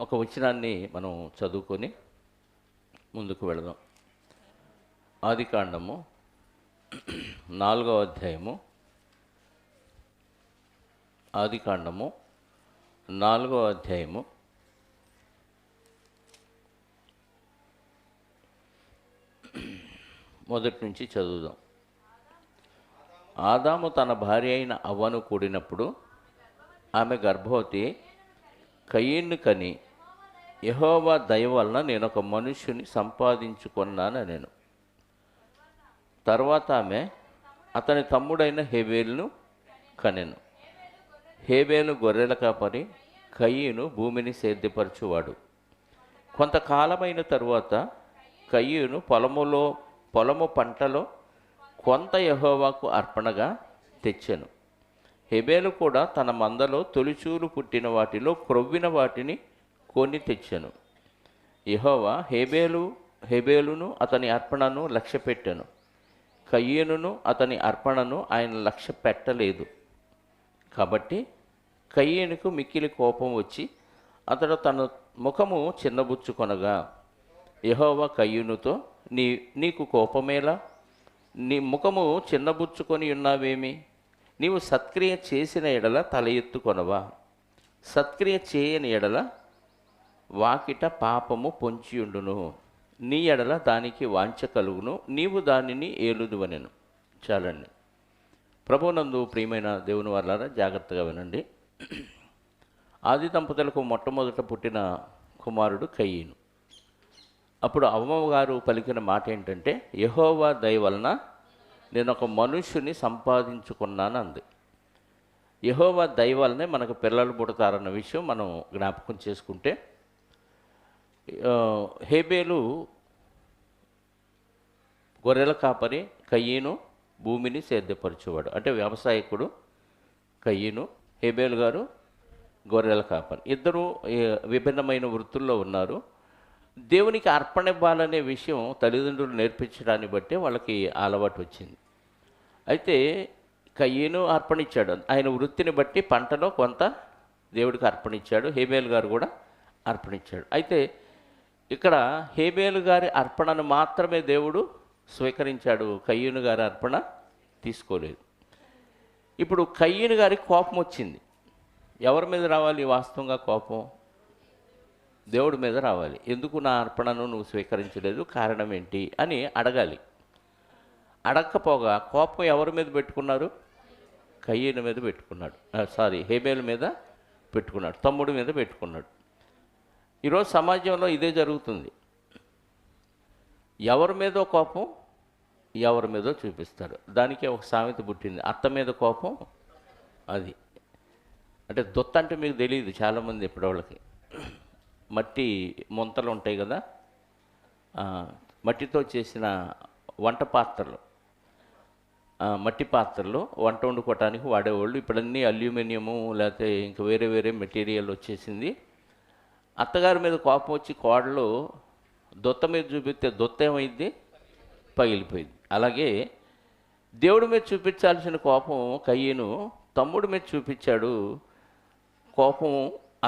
ఒక వచనాన్ని మనం చదువుకొని ముందుకు వెళదాం. ఆదికాండము 4వ అధ్యాయము. ఆదికాండము 4వ అధ్యాయము మొదటి నుంచి చదువుదాం. ఆదాము తన భార్య అయిన అవ్వను కూడినప్పుడు ఆమె గర్భవతి కయీన్ను కని, యెహోవా దయ వలన నేను ఒక మనుష్యుని సంపాదించుకున్నాను నేను. తర్వాత ఆమె అతని తమ్ముడైన హేబేలును కనెను. హేబేలు గొర్రెల కాపరి, కయీను భూమిని సేద్యపరచువాడు. కొంతకాలమైన తరువాత కయీను పొలము పంటలో కొంత యెహోవాకు అర్పణగా తెచ్చెను. హేబేలు కూడా తన మందలో తొలిచూలు పుట్టిన వాటిలో క్రొవ్విన వాటిని కొని తెచ్చెను. యెహోవా హేబేలును అతని అర్పణను లక్ష్యపెట్టెను. కయీనును అతని అర్పణను ఆయన లక్ష్య పెట్టలేదు. కాబట్టి కయీనుకు మిక్కిలి కోపం వచ్చి అతడు తన ముఖము చిన్నబుచ్చుకొనగా, యెహోవా కయీనుతో, నీకు కోపమేలా? నీ ముఖము చిన్నబుచ్చుకొని ఉన్నావేమి? నీవు సత్క్రియ చేసిన ఎడల తల ఎత్తుకొనవా? సత్క్రియ చేయని ఎడల వాకిట పాపము పొంచియుండును. నీ ఎడల దానికి వాంఛ కలుగును, నీవు దానిని ఏలుదువనెను. చాలండి. ప్రభువునందు ప్రియమైన దేవుని వారలారా, జాగ్రత్తగా వినండి. ఆది దంపతులకు మొట్టమొదట పుట్టిన కుమారుడు కయీను. అప్పుడు అవ్వగారు పలికిన మాట ఏంటంటే, యెహోవా దయ వలన నేను ఒక మనుష్యుని సంపాదించుకున్నాను అంది. యెహోవా దయ వలనే మనకు పిల్లలు పుడతారన్న విషయం మనం జ్ఞాపకం చేసుకుంటే, హేబేలు గొర్రెల కాపరి, కయీను భూమిని సేద్యపరచేవాడు. అంటే వ్యవసాయకుడు కయీను, హేబేలు గారు గొర్రెల కాపరి. ఇద్దరు విభిన్నమైన వృత్తుల్లో ఉన్నారు. దేవునికి అర్పణ ఇవ్వాలనే విషయం తల్లిదండ్రులు నేర్పించడాన్ని బట్టే వాళ్ళకి అలవాటు వచ్చింది. అయితే కయీను అర్పణిచ్చాడు. ఆయన వృత్తిని బట్టి పంటలో కొంత దేవుడికి అర్పణిచ్చాడు. హేబేలు గారు కూడా అర్పణిచ్చాడు. అయితే ఇక్కడ హేబేలు గారి అర్పణను మాత్రమే దేవుడు స్వీకరించాడు. కయీను గారి అర్పణ తీసుకోలేదు. ఇప్పుడు కయీను గారికి కోపం వచ్చింది. ఎవరి మీద రావాలి వాస్తవంగా కోపం? దేవుడి మీద రావాలి. ఎందుకు నా అర్పణను నువ్వు స్వీకరించలేదు, కారణం ఏంటి అని అడగాలి. అడగకపోగా కోపం ఎవరి మీద పెట్టుకున్నారు? కయీను మీద పెట్టుకున్నాడు. హేబేలు మీద పెట్టుకున్నాడు, తమ్ముడి మీద పెట్టుకున్నాడు. ఈరోజు సమాజంలో ఇదే జరుగుతుంది. ఎవరి మీదో కోపం ఎవరి మీదో చూపిస్తారు. దానికే ఒక సామెత పుట్టింది, అత్త మీద కోపం అది. అంటే దొత్త అంటే మీకు తెలియదు చాలామంది ఇప్పటివాళ్ళకి. మట్టి ముంతలు ఉంటాయి కదా, మట్టితో చేసిన వంట పాత్రలు, మట్టి పాత్రలు వంట వండుకోవటానికి వాడేవాళ్ళు. ఇప్పుడన్నీ అల్యూమినియము లేకపోతే ఇంకా వేరే వేరే మెటీరియల్ వచ్చేసింది. అత్తగారి మీద కోపం వచ్చి కోడలు దొత్త మీద చూపిస్తే దొత్త ఏమైంది? పగిలిపోయింది. అలాగే దేవుడి మీద చూపించాల్సిన కోపం కయీను తమ్ముడి మీద చూపించాడు. కోపం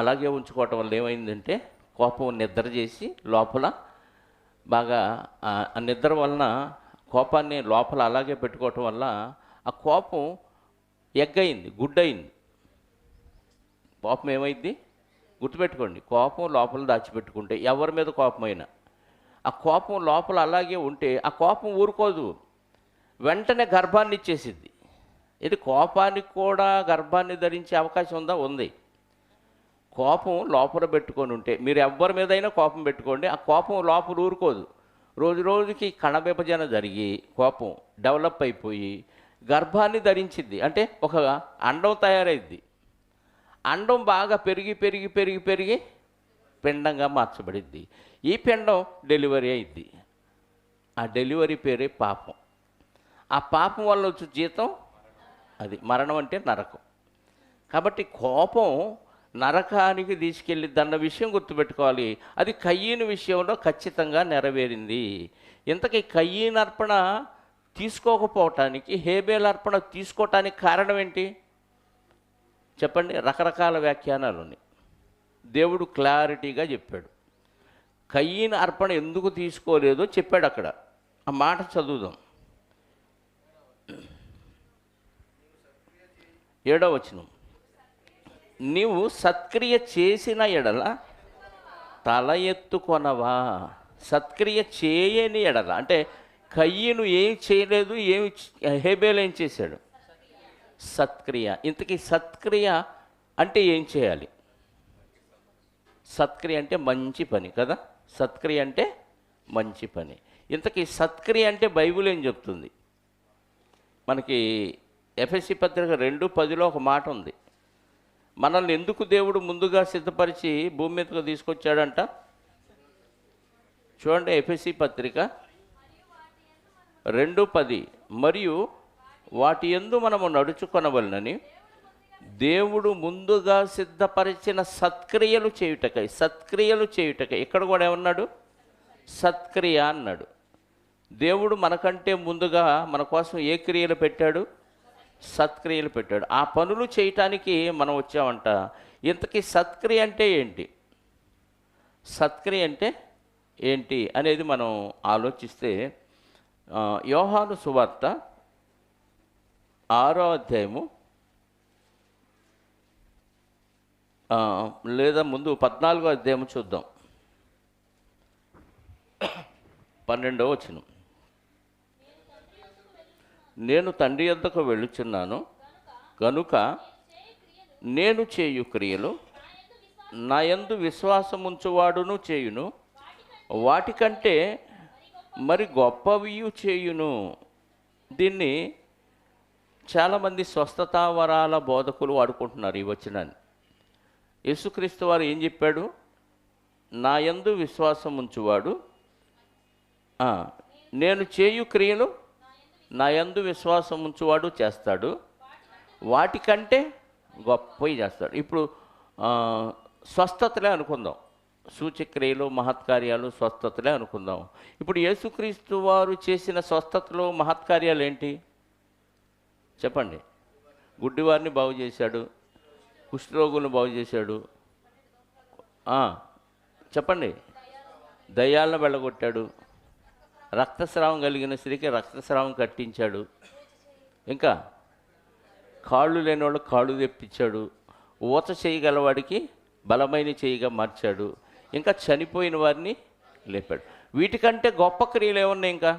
అలాగే ఉంచుకోవటం వల్ల ఏమైందంటే, కోపం నిద్ర చేసి లోపల బాగా ఆ నిద్ర వలన కోపాన్ని లోపల అలాగే పెట్టుకోవటం వల్ల ఆ కోపం ఎగ్గయింది, గుడ్డయింది. కోపం ఏమైంది? గుర్తుపెట్టుకోండి, కోపం లోపల దాచిపెట్టుకుంటే ఎవరి మీద కోపమైనా ఆ కోపం లోపల అలాగే ఉంటే ఆ కోపం ఊరుకోదు, వెంటనే గర్భాన్ని ఇచ్చేసిద్ది. ఇది కోపానికి కూడా గర్భాన్ని ధరించే అవకాశం ఉందా? ఉంది. కోపం లోపల పెట్టుకొని ఉంటే, మీరు ఎవరి మీదైనా కోపం పెట్టుకోండి, ఆ కోపం లోపల ఊరుకోదు. రోజు రోజుకి కణ విభజన జరిగి కోపం డెవలప్ అయిపోయి గర్భాన్ని ధరించిద్ది. అంటే ఒక అండం తయారైద్ది. అండం బాగా పెరిగి పెరిగి పెరిగి పెరిగి పిండంగా మార్చబడిద్ది. ఈ పిండం డెలివరీ అయిద్ది. ఆ డెలివరీ పేరే పాపం. ఆ పాపం వల్ల వచ్చే జీతం అది మరణం, అంటే నరకం. కాబట్టి కోపం నరకానికి తీసుకెళ్ళిద్దన్న విషయం గుర్తుపెట్టుకోవాలి. అది కయీను విషయంలో ఖచ్చితంగా నెరవేరింది. ఇంతకీ కయీను అర్పణ తీసుకోకపోవటానికి, హేబేలు అర్పణ తీసుకోవటానికి కారణం ఏంటి చెప్పండి? రకరకాల వ్యాఖ్యానాలు ఉన్నాయి. దేవుడు క్లారిటీగా చెప్పాడు. కయ్యను అర్పణ ఎందుకు తీసుకోలేదో చెప్పాడు అక్కడ. ఆ మాట చదువుదాం. 7వ వచనం. నీవు సత్క్రియ చేసిన ఎడల తల ఎత్తుకొనవా. సత్క్రియ చేయని ఎడల అంటే కయ్యను ఏం చేయలేదు, హేబేలు ఏం చేశాడు? సత్క్రియ. ఇంతకీ సత్క్రియ అంటే ఏం చేయాలి? సత్క్రియ అంటే మంచి పని కదా. సత్క్రియ అంటే మంచి పని. ఇంతకీ సత్క్రియ అంటే బైబిల్ ఏం చెప్తుంది మనకి? ఎఫెసీ పత్రిక 2:10లో ఒక మాట ఉంది. మనల్ని ఎందుకు దేవుడు ముందుగా సిద్ధపరిచి భూమి మీదకు తీసుకొచ్చాడంట? చూడండి, ఎఫెసీ పత్రిక 2:10. మరియు వాటి యందు మనము నడుచుకొనవలనని దేవుడు ముందుగా సిద్ధపరిచిన సత్క్రియలు చేయుటకై. సత్క్రియలు చేయుటకై. ఇక్కడ కూడా ఏమన్నాడు? సత్క్రియ అన్నాడు. దేవుడు మనకంటే ముందుగా మన కోసం ఏ క్రియలు పెట్టాడు? సత్క్రియలు పెట్టాడు. ఆ పనులు చేయటానికి మనం వచ్చామంట. ఇంతకీ సత్క్రియ అంటే ఏంటి? సత్క్రియ అంటే ఏంటి అనేది మనం ఆలోచిస్తే, యోహాను సువార్త 6వ అధ్యాయము లేదా ముందు 14వ అధ్యాయము చూద్దాం. 12వ వచనం. నేను తండ్రి యొద్దకు వెళ్ళుచున్నాను గనుక నేను చేయు క్రియలు నా యందు విశ్వాసముంచువాడును చేయును, వాటికంటే మరి గొప్పవియు చేయును. దీన్ని చాలామంది స్వస్థతా వరాల బోధకులు వాడుకుంటున్నారు ఈ వచనాన్ని. యేసుక్రీస్తు వారు ఏం చెప్పాడు? నా యందు విశ్వాసం ఉంచువాడు నేను చేయు క్రియలు నా యందు విశ్వాసం ఉంచువాడు చేస్తాడు, వాటికంటే గొప్పవి చేస్తాడు. ఇప్పుడు స్వస్థతలే అనుకుందాం. సూచక్రియలు మహత్కార్యాలు స్వస్థతలే అనుకుందాం. ఇప్పుడు యేసుక్రీస్తు వారు చేసిన స్వస్థతలు మహత్కార్యాలు ఏంటి చెప్పండి? గుడ్డివారిని బాగు చేశాడు, కుష్ఠరోగులను బాగు చేశాడు, చెప్పండి, దయ్యాలను వెళ్ళగొట్టాడు, రక్తస్రావం కలిగిన స్త్రీకి రక్తస్రావం కట్టించాడు, ఇంకా కాళ్ళు లేని వాళ్ళు కాళ్ళు తెప్పించాడు, ఊత చేయగలవాడికి బలమైన చేయిగా మార్చాడు, ఇంకా చనిపోయిన వారిని లేపాడు. వీటికంటే గొప్ప క్రియలు ఏమన్నా ఇంకా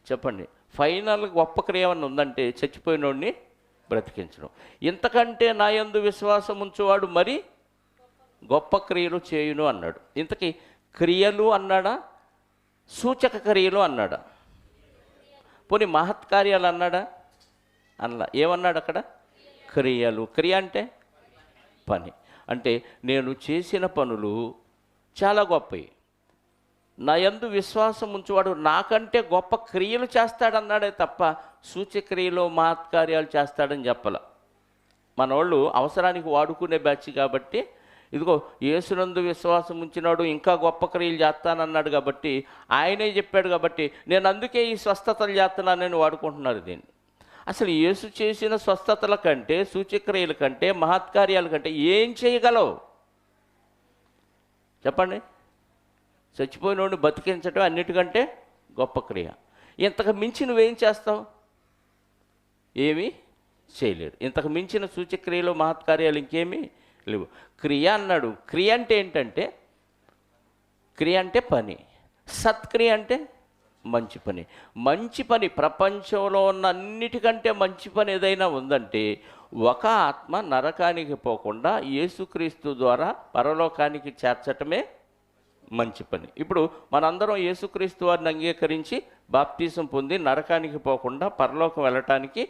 చెప్పండి? ఫైనల్ గొప్ప క్రియ ఏమన్నా ఉందంటే చచ్చిపోయిన వాడిని బ్రతికించడం. ఇంతకంటే నా యందు విశ్వాసం ఉంచువాడు మరి గొప్ప క్రియలు చేయును అన్నాడు. ఇంతకీ క్రియలు అన్నాడా, సూచక క్రియలు అన్నాడా, పోనీ మహత్కార్యాలు అన్నాడా? అన్నా. ఏమన్నాడు అక్కడ? క్రియలు. క్రియ అంటే పని. అంటే నేను చేసిన పనులు చాలా గొప్పవి, నా యందు విశ్వాసం ఉంచువాడు నాకంటే గొప్ప క్రియలు చేస్తాడన్నాడే తప్ప సూచక్రియలు మహత్కార్యాలు చేస్తాడని చెప్పాల. మన వాళ్ళు అవసరానికి వాడుకునే బ్యాచ్ కాబట్టి, ఇదిగో యేసునందు విశ్వాసం ఉంచినాడు ఇంకా గొప్ప క్రియలు చేస్తానన్నాడు కాబట్టి, ఆయనే చెప్పాడు కాబట్టి నేను అందుకే ఈ స్వస్థతలు చేస్తున్నానని వాడుకుంటున్నారు దీన్ని. అసలు యేసు చేసిన స్వస్థతల కంటే, సూచక్రియల కంటే, మహత్కార్యాల కంటే ఏం చేయగలవు చెప్పండి? చచ్చిపోయినోడిని బతికించడం అన్నిటికంటే గొప్ప క్రియ. ఇంతకు మించి నువ్వేం చేస్తావు? ఏమీ చేయలేడు. ఇంతకు మించిన సూచక్రియలు మహత్కార్యాలు ఇంకేమీ లేవు. క్రియ అన్నాడు. క్రియ అంటే ఏంటంటే, క్రియ అంటే పని, సత్క్రియ అంటే మంచి పని. మంచి పని, ప్రపంచంలో ఉన్న అన్నిటికంటే మంచి పని ఏదైనా ఉందంటే, ఒక ఆత్మ నరకానికి పోకుండా యేసుక్రీస్తు ద్వారా పరలోకానికి చేర్చటమే మంచి పని. ఇప్పుడు మనందరం యేసుక్రీస్తు వారిని అంగీకరించి బాప్తీసం పొంది నరకానికి పోకుండా పరలోకం వెళ్ళటానికి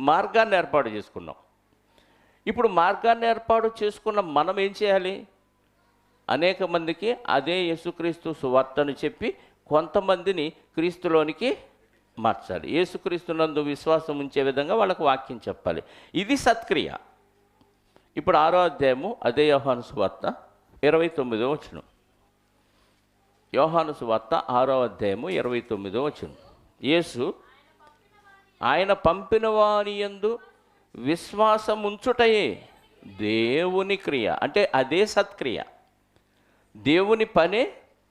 మార్గాన్ని ఏర్పాటు చేసుకున్నాం. ఇప్పుడు మార్గాన్ని ఏర్పాటు చేసుకున్న మనం ఏం చేయాలి? అనేక మందికి అదే యేసుక్రీస్తు సువార్తను చెప్పి కొంతమందిని క్రీస్తులోనికి మార్చాలి. యేసుక్రీస్తునందు విశ్వాసం ఉంచే విధంగా వాళ్ళకు వాక్యం చెప్పాలి. ఇది సత్క్రియ. ఇప్పుడు 6వ అధ్యాయము అదే యోహాను సువార్త 29వ వచనం. యోహాను సువార్త 6వ అధ్యాయము 29వ వచనం. యేసు ఆయన పంపిన వాని యందు విశ్వాసం ఉంచుటయే దేవుని క్రియ అంటే అదే సత్క్రియ. దేవుని పనే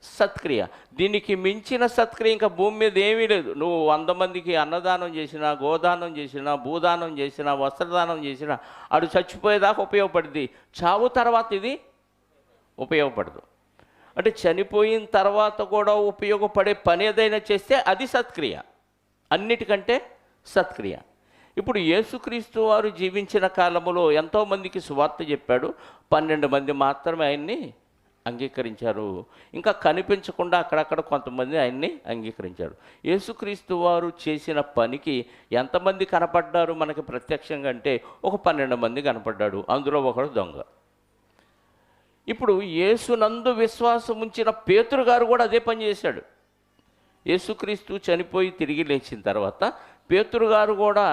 సత్క్రియ. దీనికి మించిన సత్క్రియ ఇంకా భూమి మీద ఏమీ లేదు. నువ్వు 100 మందికి అన్నదానం చేసినా, గోదానం చేసినా, భూదానం చేసినా, వస్త్రదానం చేసినా అడు చచ్చిపోయేదాకా ఉపయోగపడుతుంది. చావు తర్వాత ఇది ఉపయోగపడదు. అంటే చనిపోయిన తర్వాత కూడా ఉపయోగపడే పని ఏదైనా చేస్తే అది సత్క్రియ, అన్నిటికంటే సత్క్రియ. ఇప్పుడు యేసుక్రీస్తు వారు జీవించిన కాలంలో ఎంతోమందికి సువార్త చెప్పాడు. 12 మంది మాత్రమే ఆయన్ని అంగీకరించారు. ఇంకా కనిపించకుండా అక్కడక్కడ కొంతమంది ఆయన్ని అంగీకరించారు. యేసుక్రీస్తు వారు చేసిన పనికి ఎంతమంది కనపడ్డారు మనకి ప్రత్యక్షంగా అంటే ఒక 12 మంది కనపడ్డాడు. అందులో ఒకడు దొంగ. ఇప్పుడు యేసునందు విశ్వాసం ఉంచిన పేతురు గారు కూడా అదే పని చేశాడు. యేసుక్రీస్తు చనిపోయి తిరిగి లేచిన తర్వాత పేతురు గారు కూడా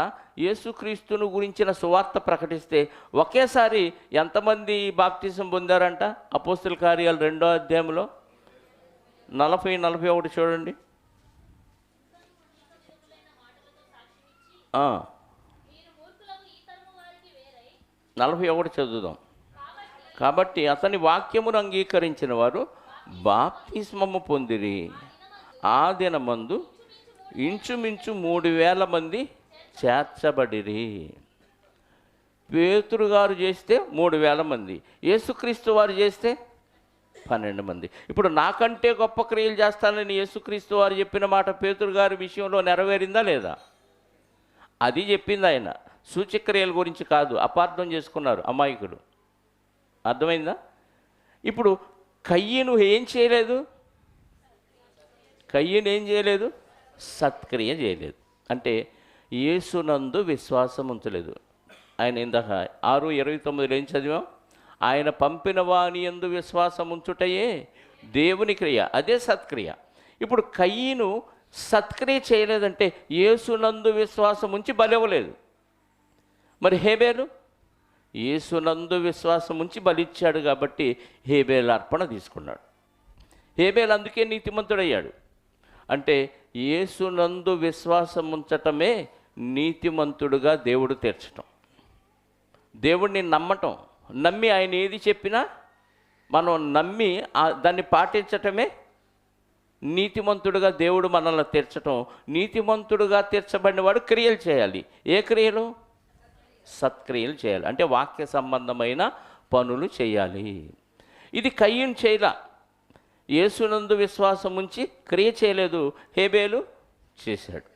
యేసుక్రీస్తును గురించిన సువార్త ప్రకటిస్తే ఒకేసారి ఎంతమంది బాప్తిజం పొందారంట? అపోస్తుల కార్యాలు 2వ అధ్యాయంలో 40-41 చూడండి. 41 చదువుదాం. కాబట్టి అతని వాక్యమును అంగీకరించిన వారు బాప్తిస్మము పొందిరి. ఆ దినమందు ఇంచుమించు 3000 మంది చేర్చబడిరి. పేతురు గారు చేస్తే 3000 మంది, యేసుక్రీస్తు వారు చేస్తే 12 మంది. ఇప్పుడు నాకంటే గొప్ప క్రియలు చేస్తానని యేసుక్రీస్తు వారు చెప్పిన మాట పేతురు గారి విషయంలో నెరవేరిందా లేదా? అది చెప్పింది ఆయన. సూచక్రియల గురించి కాదు. అపార్థం చేసుకున్నారు అమాయకుడు. అర్థమైందా? ఇప్పుడు కయ్యను ఏం చేయలేదు? కయ్యను ఏం చేయలేదు? సత్క్రియ చేయలేదు. అంటే యేసునందు విశ్వాసం ఉంచలేదు. ఆయన ఇందాక 6:29 ఏం చదివాం? ఆయన పంపిన వాని యందు విశ్వాసం ఉంచుటయే దేవుని క్రియ, అదే సత్క్రియ. ఇప్పుడు కయ్యను సత్క్రియ చేయలేదంటే యేసునందు విశ్వాసం ఉంచి బలివ్వలేదు. మరి హేబేలు యేసునందు విశ్వాసం ఉంచి బలిచ్చాడు కాబట్టి హేబేలు అర్పణ తీసుకున్నాడు. హేబేలు అందుకే నీతిమంతుడయ్యాడు. అంటే యేసునందు విశ్వాసం ఉంచటమే నీతిమంతుడుగా దేవుడు తీర్చటం. దేవుడిని నమ్మటం, నమ్మి ఆయన ఏది చెప్పినా మనం నమ్మి దాన్ని పాటించటమే నీతిమంతుడుగా దేవుడు మనల్ని తీర్చటం. నీతిమంతుడుగా తీర్చబడిన వాడు క్రియలు చేయాలి. ఏ క్రియలు? సత్క్రియలు చేయాలి. అంటే వాక్య సంబంధమైన పనులు చేయాలి. ఇది కయ్యను చేయలా. యేసునందు విశ్వాసం ఉంచి క్రియ చేయలేదు. హేబేలు చేశాడు.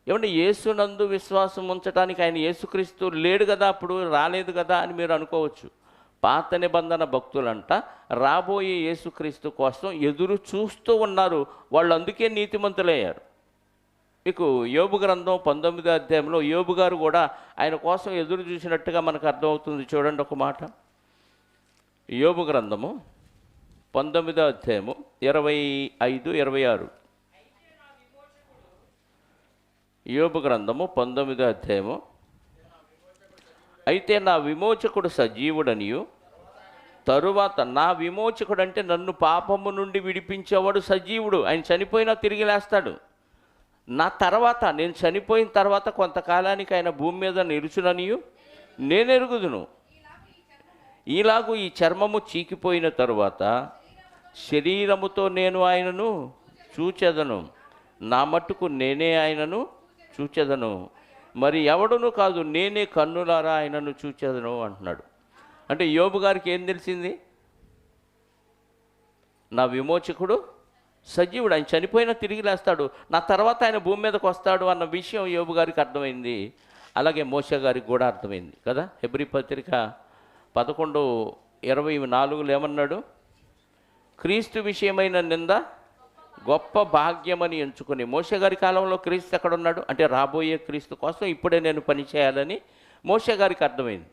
ఏమంటే యేసునందు విశ్వాసం ఉంచడానికి ఆయన యేసుక్రీస్తు లేడు కదా, అప్పుడు రాలేదు కదా అని మీరు అనుకోవచ్చు. పాత నిబంధన భక్తులంట రాబోయే యేసుక్రీస్తు కోసం ఎదురు చూస్తూ ఉన్నారు. వాళ్ళు అందుకే నీతిమంతులయ్యారు. మీకు యోబు గ్రంథం 19వ అధ్యాయంలో యోబు గారు కూడా ఆయన కోసం ఎదురు చూసినట్టుగా మనకు అర్థమవుతుంది. చూడండి ఒక మాట. యోబు గ్రంథము 19వ అధ్యాయము 25-26. యోబు గ్రంథము 19వ అధ్యాయము. అయితే నా విమోచకుడు సజీవుడనియు, తరువాత నా విమోచకుడు అంటే నన్ను పాపము నుండి విడిపించేవాడు సజీవుడు. ఆయన చనిపోయినా తిరిగి లేస్తాడు. నా తర్వాత, నేను చనిపోయిన తర్వాత కొంతకాలానికి ఆయన భూమి మీద నిలుచుననియు నేను ఎరుగుదును. ఈలాగు ఈ చర్మము చీకిపోయిన తరువాత శరీరముతో నేను ఆయనను చూచెదను. నా మట్టుకు నేనే ఆయనను చూచెదను, మరి ఎవడును కాదు, నేనే కన్నులారా ఆయనను చూచెదను అంటున్నాడు. అంటే యోబు గారికి ఏం తెలిసింది? నా విమోచకుడు సజీవుడు, ఆయన చనిపోయినా తిరిగి లేస్తాడు, నా తర్వాత ఆయన భూమి మీదకి వస్తాడు అన్న విషయం యోబు గారికి అర్థమైంది. అలాగే మోషే గారికి కూడా అర్థమైంది కదా. హెబ్రీ పత్రిక 11:24 ఏమన్నాడు? క్రీస్తు విషయమైన నింద గొప్ప భాగ్యమని ఎంచుకొని. మోషే గారి కాలంలో క్రీస్తు ఎక్కడున్నాడు అంటే రాబోయే క్రీస్తు కోసం ఇప్పుడే నేను పని చేయాలని మోషే గారికి అర్థమైంది.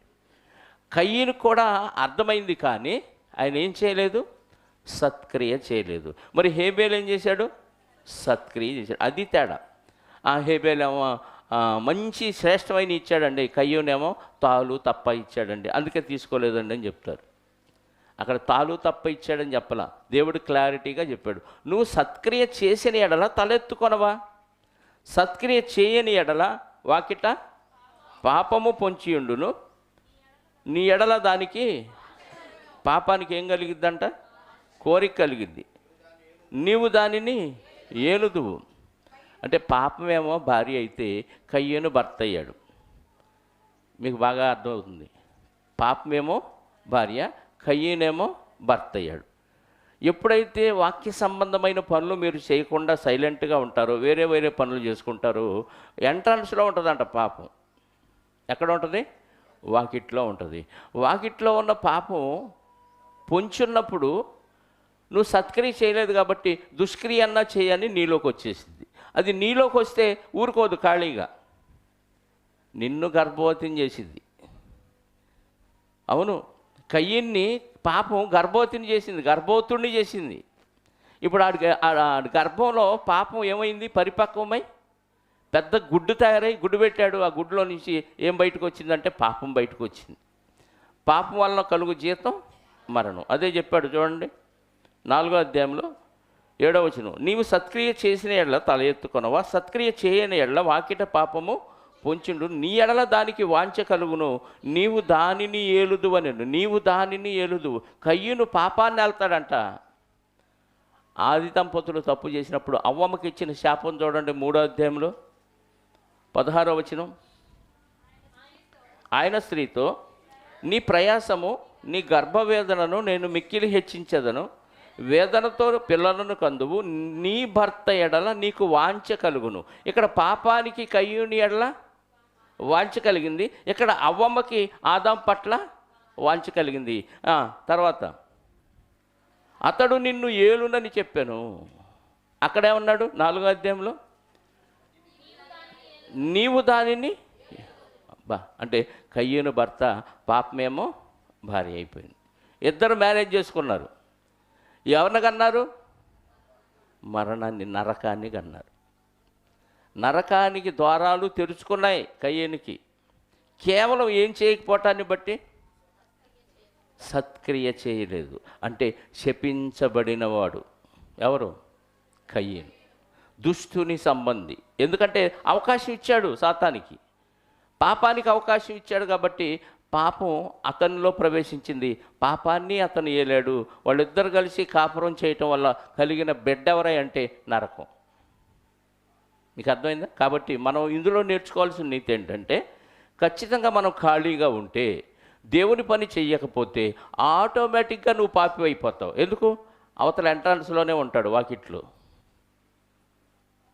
కయ్యను కూడా అర్థమైంది, కానీ ఆయన ఏం చేయలేదు? సత్క్రియ చేయలేదు. మరి హేబేలు ఏం చేశాడు? సత్క్రియ చేశాడు. అది తేడా. ఆ హేబేలేమో మంచి శ్రేష్టమైన ఇచ్చాడండి, కయ్యూనేమో తాలు తప్ప ఇచ్చాడండి, అందుకే తీసుకోలేదండి అని చెప్తారు. అక్కడ తాలు తప్ప ఇచ్చాడని చెప్పలా, దేవుడు క్లారిటీగా చెప్పాడు. నువ్వు సత్క్రియ చేసిన ఎడల తలెత్తుకొనవా, సత్క్రియ చేయని ఎడల వాకిట పాపము పొంచియుండును, నీ ఎడల దానికి పాపానికి ఏం కలిగిద్దంట? కోరిక కలిగిద్ది. నీవు దానిని ఏలుదువు. అంటే పాపమేమో భార్య అయితే కయ్యను భర్త అయ్యాడు. మీకు బాగా అర్థమవుతుంది. పాపమేమో భార్య, కయ్యనేమో భర్త అయ్యాడు. ఎప్పుడైతే వాక్య సంబంధమైన పనులు మీరు చేయకుండా సైలెంట్గా ఉంటారో, వేరే వేరే పనులు చేసుకుంటారో, ఎంట్రన్స్లో ఉంటుందంట పాపం. ఎక్కడ ఉంటుంది? వాకిట్లో ఉంటుంది. వాకిట్లో ఉన్న పాపం పొంచున్నప్పుడు నువ్వు సత్క్రియ చేయలేదు కాబట్టి దుష్క్రియ అన్నా చేయని నీలోకి వచ్చేసింది. అది నీలోకి వస్తే ఊరుకోదు, ఖాళీగా నిన్ను గర్భవతిని చేసింది. అవును, కయ్యన్ని పాపం గర్భవతిని చేసింది, గర్భవతుడిని చేసింది. ఇప్పుడు ఆడి గర్భంలో పాపం ఏమైంది? పరిపక్వమై పెద్ద గుడ్డు తయారై గుడ్డు పెట్టాడు. ఆ గుడ్డులో నుంచి ఏం బయటకు వచ్చిందంటే పాపం బయటకు వచ్చింది. పాపం వలన కలుగు జీతం మరణం. అదే చెప్పాడు చూడండి, 4వ అధ్యాయంలో 7వ వచనం. నీవు సత్క్రియ చేసిన ఎడల తల ఎత్తుకొనవా, సత్క్రియ చేయని ఎడల వాకిట పాపము పొంచుండు. నీ ఎడల దానికి వాంఛ కలుగును, నీవు దానిని ఏలుదువు అనెను. నీవు దానిని ఏలుదువు. కయ్యూను పాపాన్ని వెళ్తాడంట. ఆది దంపతులు తప్పు చేసినప్పుడు అవ్వమ్మకి ఇచ్చిన శాపం చూడండి, 3వ అధ్యాయంలో 16వ వచనం. ఆయన స్త్రీతో, నీ ప్రయాసము నీ గర్భవేదనను నేను మిక్కిలి హెచ్చించదను, వేదనతో పిల్లలను కందువు, నీ భర్త ఎడల నీకు వాంఛ కలుగును. ఇక్కడ పాపానికి కయ్యూని ఎడల వాంఛ కలిగింది, ఇక్కడ అవ్వమ్మకి ఆదాం పట్ల వాంఛ కలిగింది. తర్వాత అతడు నిన్ను ఏలునని చెప్పాను. అక్కడేమన్నాడు 4వ అధ్యాయంలో? నీవు దానిని అంటే కయ్యూను భర్త, పాపమేమో భార్య అయిపోయింది. ఇద్దరు మ్యారేజ్ చేసుకున్నారు. ఎవరిని కన్నారు? మరణాన్ని, నరకాన్ని కన్నారు. నరకానికి ద్వారాలు తెరుచుకున్నాయి కయ్యూనికి. కేవలం ఏం చేయకపోవటాన్ని బట్టి? సత్క్రియ చేయలేదు. అంటే శపించబడినవాడు ఎవరు? కయ్యూను, దుష్టుని సంబంధి. ఎందుకంటే అవకాశం ఇచ్చాడు సాతానికి, పాపానికి అవకాశం ఇచ్చాడు కాబట్టి పాపం అతనిలో ప్రవేశించింది. పాపాన్ని అతను ఏలాడు. వాళ్ళిద్దరు కలిసి కాపురం చేయటం వల్ల కలిగిన బిడ్డ ఎవరై అంటే నరకం. మీకు అర్థమైందా? కాబట్టి మనం ఇందులో నేర్చుకోవాల్సిన నీతి ఏంటంటే, ఖచ్చితంగా మనం ఖాళీగా ఉంటే, దేవుని పని చెయ్యకపోతే ఆటోమేటిక్గా నువ్వు పాపి అయిపోతావు. ఎందుకు? అవతల ఎంట్రన్స్లోనే ఉంటాడు, వాకిట్లో.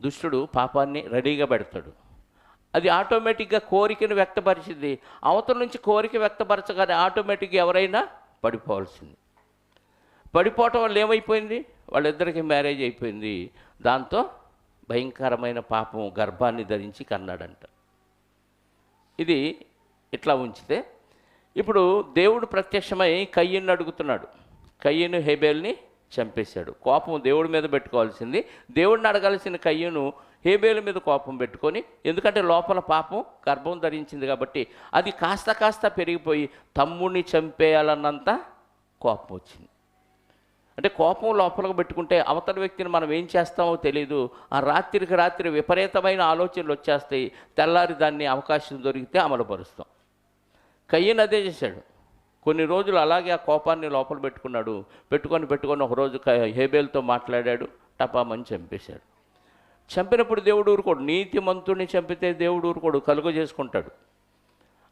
దుష్టుడు పాపాన్ని రెడీగా పెడతాడు. అది ఆటోమేటిక్గా కోరికను వ్యక్తపరిచింది. అవతల నుంచి కోరిక వ్యక్తపరచగానే ఆటోమేటిక్గా ఎవరైనా పడిపోవాల్సింది. పడిపోవటం వల్ల ఏమైపోయింది? వాళ్ళిద్దరికీ మ్యారేజ్ అయిపోయింది. దాంతో భయంకరమైన పాపం గర్భాన్ని ధరించి కన్నాడంట. ఇది ఇట్లా ఉంచితే, ఇప్పుడు దేవుడు ప్రత్యక్షమై కయ్యూను అడుగుతున్నాడు. కయ్యూను హేబేల్ని చంపేశాడు. కోపం దేవుడి మీద పెట్టుకోవాల్సింది, దేవుడిని అడగాల్సిన కయ్యూను హేబేలు మీద కోపం పెట్టుకొని, ఎందుకంటే లోపల పాపం గర్భం ధరించింది కాబట్టి అది కాస్త కాస్త పెరిగిపోయి తమ్ముడిని చంపేయాలన్నంత కోపం వచ్చింది. అంటే కోపం లోపలకు పెట్టుకుంటే అవతల వ్యక్తిని మనం ఏం చేస్తామో తెలియదు. ఆ రాత్రికి రాత్రి విపరీతమైన ఆలోచనలు వచ్చేస్తాయి. తెల్లారి దాన్ని అవకాశం దొరికితే అమలుపరుస్తాం. కయ్యూను అదే చేశాడు. కొన్ని రోజులు అలాగే ఆ కోపాన్ని లోపల పెట్టుకున్నాడు. పెట్టుకొని ఒకరోజు హేబేలుతో మాట్లాడాడు, టపామని చంపేశాడు. చంపినప్పుడు దేవుడు ఊరుకోడు. నీతిమంతుడిని చంపితే దేవుడు ఊరుకోడు, కలుగ చేసుకుంటాడు.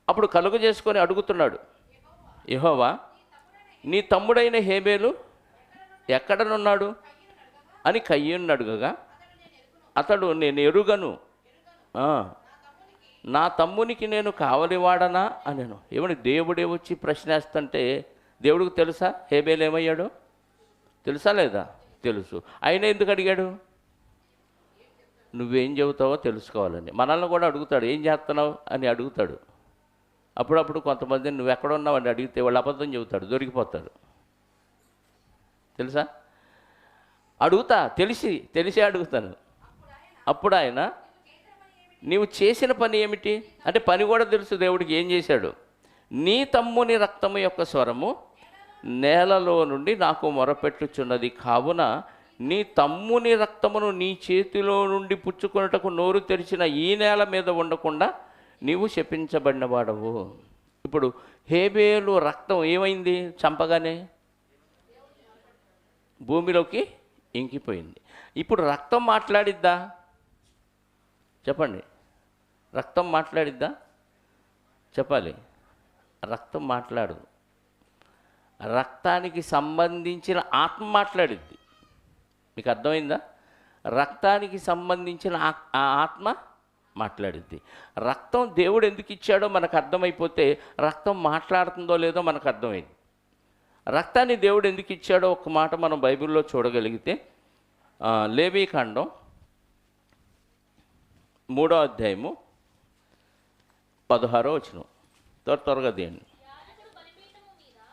అప్పుడు కలుగ చేసుకొని అడుగుతున్నాడు, యెహోవా నీ తమ్ముడైన హేబేలు ఎక్కడనున్నాడు అని కయ్యూను అడుగగా, అతడు నేను ఎరుగను, నా తమ్మునికి నేను కావలివాడనా అనెను. ఏమని దేవుడే వచ్చి ప్రశ్నేస్తుంటే దేవుడికి తెలుసా హేబేలు ఏమయ్యాడో? తెలుసా లేదా? తెలుసు. ఆయన ఎందుకు అడిగాడు? నువ్వేం చెబుతావో తెలుసుకోవాలని. మనల్ని కూడా అడుగుతాడు, ఏం చేస్తున్నావు అని అడుగుతాడు. అప్పుడప్పుడు కొంతమంది నువ్వు ఎక్కడున్నావు అని అడిగితే వాళ్ళు అబద్ధం చెబుతాడు, దొరికిపోతాడు. తెలుసా? అడుగుతా, తెలిసే అడుగుతాను. అప్పుడు ఆయన, నీవు చేసిన పని ఏమిటి అంటే, పని కూడా తెలుసు దేవుడికి ఏం చేశాడు. నీ తమ్ముని రక్తము యొక్క స్వరము నేలలో నుండి నాకు మొరపెట్టుచున్నది, కావున నీ తమ్ముని రక్తమును నీ చేతిలో నుండి పుచ్చుకొనుటకు నోరు తెరిచిన ఈ నేల మీద ఉండకుండా నీవు శపించబడినవాడవు. ఇప్పుడు హేబేలు రక్తం ఏమైంది? చంపగానే భూమిలోకి ఇంకిపోయింది. ఇప్పుడు రక్తం మాట్లాడిద్దా? చెప్పండి, రక్తం మాట్లాడిద్దా? చెప్పాలి. రక్తం మాట్లాడదు. రక్తానికి సంబంధించిన ఆత్మ మాట్లాడిద్ది. మీకు అర్థమైందా? రక్తానికి సంబంధించిన ఆ ఆత్మ మాట్లాడిద్ది. రక్తం దేవుడు ఎందుకు ఇచ్చాడో మనకు అర్థమైపోతే రక్తం మాట్లాడుతుందో లేదో మనకు అర్థమైంది. రక్తాన్ని దేవుడు ఎందుకు ఇచ్చాడో ఒక మాట మనం బైబిల్లో చూడగలిగితే లేవీకాండం 3వ అధ్యాయము 16వ వచనం. త్వరగా తీయండి.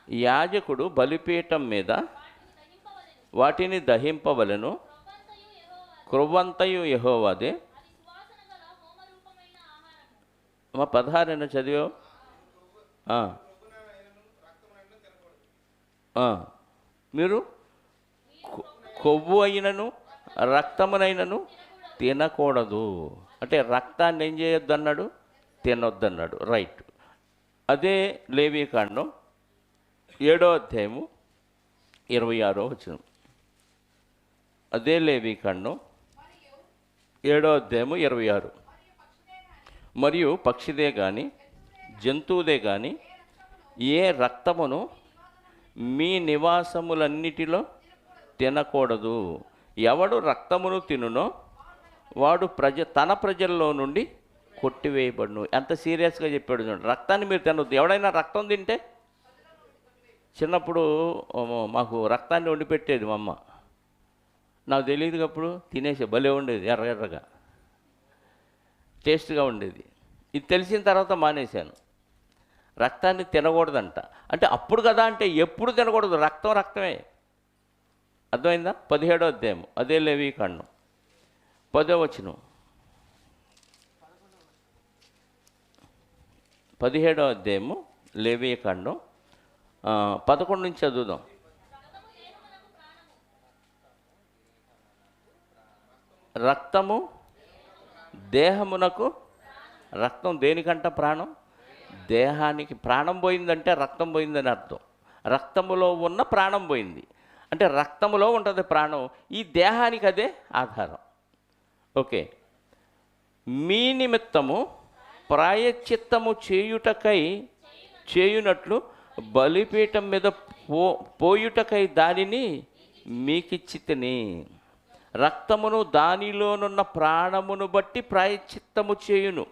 యాజకుడు బలిపీఠం మీద వాటిని దహింపవలెను, క్రొవ్వంతయు యెహోవాదే. 16 చదివావు? మీరు కొవ్వు అయినను రక్తమునైనను తినకూడదు. అంటే రక్తాన్ని ఏం చేయొద్దు అన్నాడు? తినొద్దన్నాడు. రైట్. అదే లేవీకాండం 7వ అధ్యాయము 26వ వచనం. అదే లేవీకాండం 7వ అధ్యాయము 26. మరియు పక్షిదే కానీ జంతువుదే కానీ ఏ రక్తమును మీ నివాసములన్నిటిలో తినకూడదు. ఎవడు రక్తమును తినునో వాడు తన ప్రజల్లో నుండి కొట్టివేయబడును. ఎంత సీరియస్గా చెప్పాడు చూడండి. రక్తాన్ని మీరు తినొద్దు. ఎవడైనా రక్తం తింటే, చిన్నప్పుడు మాకు రక్తాన్ని వండి పెట్టేది మా అమ్మ. నాకు తెలియదు అప్పుడు తినేసే భలే ఉండేది, ఎర్రగా టేస్ట్గా ఉండేది. ఇది తెలిసిన తర్వాత మానేశాను. రక్తాన్ని తినకూడదంట. అంటే అప్పుడు కదా అంటే ఎప్పుడు తినకూడదు. రక్తం రక్తమే. అర్థమైందా? 17వ అధ్యాయం అదే లేవీకాండం 10వ వచనం. 17వ అధ్యాయము లేవీకాండం 11 నుంచి చదువుదాం. రక్తము దేహమునకు, రక్తం దేనికంట? ప్రాణం. దేహానికి ప్రాణం పోయిందంటే రక్తం పోయిందని అర్థం. రక్తములో ఉన్న ప్రాణం పోయింది అంటే రక్తములో ఉంటుంది ప్రాణం. ఈ దేహానికి అదే ఆధారం. ఓకే. మీ నిమిత్తము ప్రాయశ్చిత్తము చేయుటకై చేయునట్లు బలిపీఠం మీద పోయుటకై దానిని మీకిచ్చి తిని, రక్తమును దానిలోనున్న ప్రాణమును బట్టి ప్రాయశ్చిత్తము చేయును.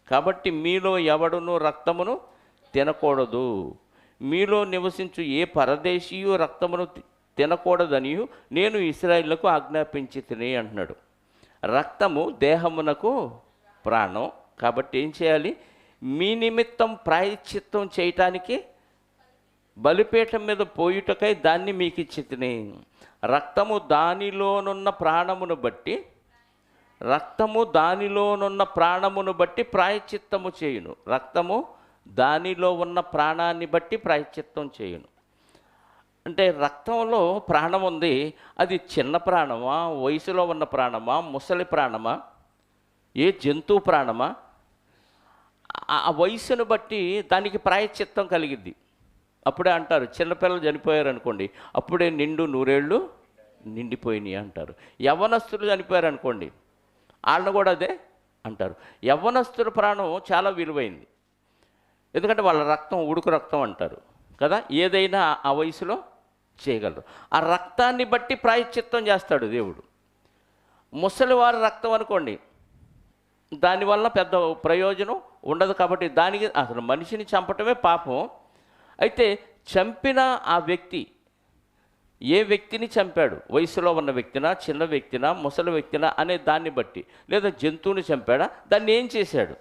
కాబట్టి మీలో ఎవడును రక్తమును తినకూడదు. మీలో నివసించు ఏ పరదేశీయు రక్తమును తినకూడదనియు నేను ఇశ్రాయేలుకు ఆజ్ఞాపించి తిని అంటున్నాడు. రక్తము దేహమునకు ప్రాణం. కాబట్టి ఏం చేయాలి? మీ నిమిత్తం ప్రాయశ్చిత్తం చేయటానికి బలిపీఠం మీద పోయుటకై దాన్ని మీకు ఇచ్చి తిని, రక్తము దానిలోనున్న ప్రాణమును బట్టి, రక్తము దానిలోనున్న ప్రాణమును బట్టి ప్రాయశ్చిత్తము చేయును. రక్తము దానిలో ఉన్న ప్రాణాన్ని బట్టి ప్రాయశ్చిత్తం చేయును. అంటే రక్తంలో ప్రాణం ఉంది. అది చిన్న ప్రాణమా, వయసులో ఉన్న ప్రాణమా, ముసలి ప్రాణమా, ఏ జంతువు ప్రాణమా, ఆ వయసును బట్టి దానికి ప్రాయశ్చిత్తం కలిగిద్ది. అప్పుడే అంటారు, చిన్నపిల్లలు చనిపోయారు అనుకోండి, అప్పుడే నిండు 100 ఏళ్ళు నిండిపోయినాయి అంటారు. యవ్వనస్తులు చనిపోయారు అనుకోండి, వాళ్ళని కూడా అదే అంటారు. యవ్వనస్తుల ప్రాణం చాలా విలువైంది. ఎందుకంటే వాళ్ళ రక్తం ఉడుకు రక్తం అంటారు కదా, ఏదైనా ఆ వయసులో చేయగలరు. ఆ రక్తాన్ని బట్టి ప్రాయశ్చిత్తం చేస్తాడు దేవుడు. ముసలివారి రక్తం అనుకోండి, దానివల్ల పెద్ద ప్రయోజనం ఉండదు. కాబట్టి దానికి అసలు మనిషిని చంపటమే పాపం. అయితే చంపిన ఆ వ్యక్తి ఏ వ్యక్తిని చంపాడు, వయసులో ఉన్న వ్యక్తినా, చిన్న వ్యక్తినా, ముసలి వ్యక్తినా అనే దాన్ని బట్టి, లేదా జంతువుని చంపాడా, దాన్ని ఏం చేశాడు,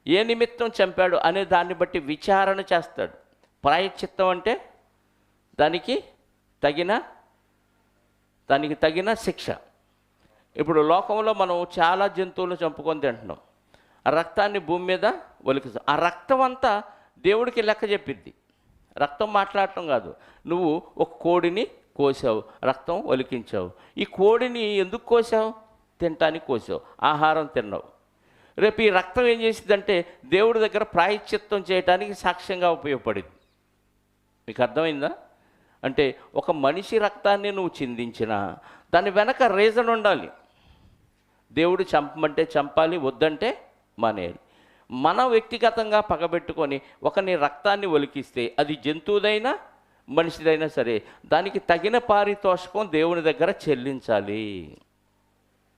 ఏ నిమిత్తం చంపాడు అనే దాన్ని బట్టి విచారణ చేస్తాడు. ప్రాయశ్చిత్తం అంటే దానికి తగిన శిక్ష. ఇప్పుడు లోకంలో మనం చాలా జంతువులను చంపుకొని తింటున్నాం. ఆ రక్తాన్ని భూమి మీద ఒలికిస్తాం. ఆ రక్తం అంతా దేవుడికి లెక్క చెప్పిద్ది. రక్తం మాట్లాడటం కాదు. నువ్వు ఒక కోడిని కోసావు, రక్తం ఒలికించావు. ఈ కోడిని ఎందుకు కోసావు? తినటానికి కోసావు, ఆహారం తిన్నావు. రేపు ఈ రక్తం ఏం చేసిందంటే దేవుడి దగ్గర ప్రాయశ్చిత్తం చేయడానికి సాక్ష్యంగా ఉపయోగపడింది. మీకు అర్థమైందా? అంటే ఒక మనిషి రక్తాన్ని నువ్వు చిందించినా దాని వెనక రీజన్ ఉండాలి. దేవుడు చంపమంటే చంపాలి, వద్దంటే మానేయాలి. మన వ్యక్తిగతంగా పగబెట్టుకొని ఒకని రక్తాన్ని ఒలికిస్తే అది జంతువుదైనా మనిషిదైనా సరే దానికి తగిన పారితోషికం దేవుని దగ్గర చెల్లించాలి.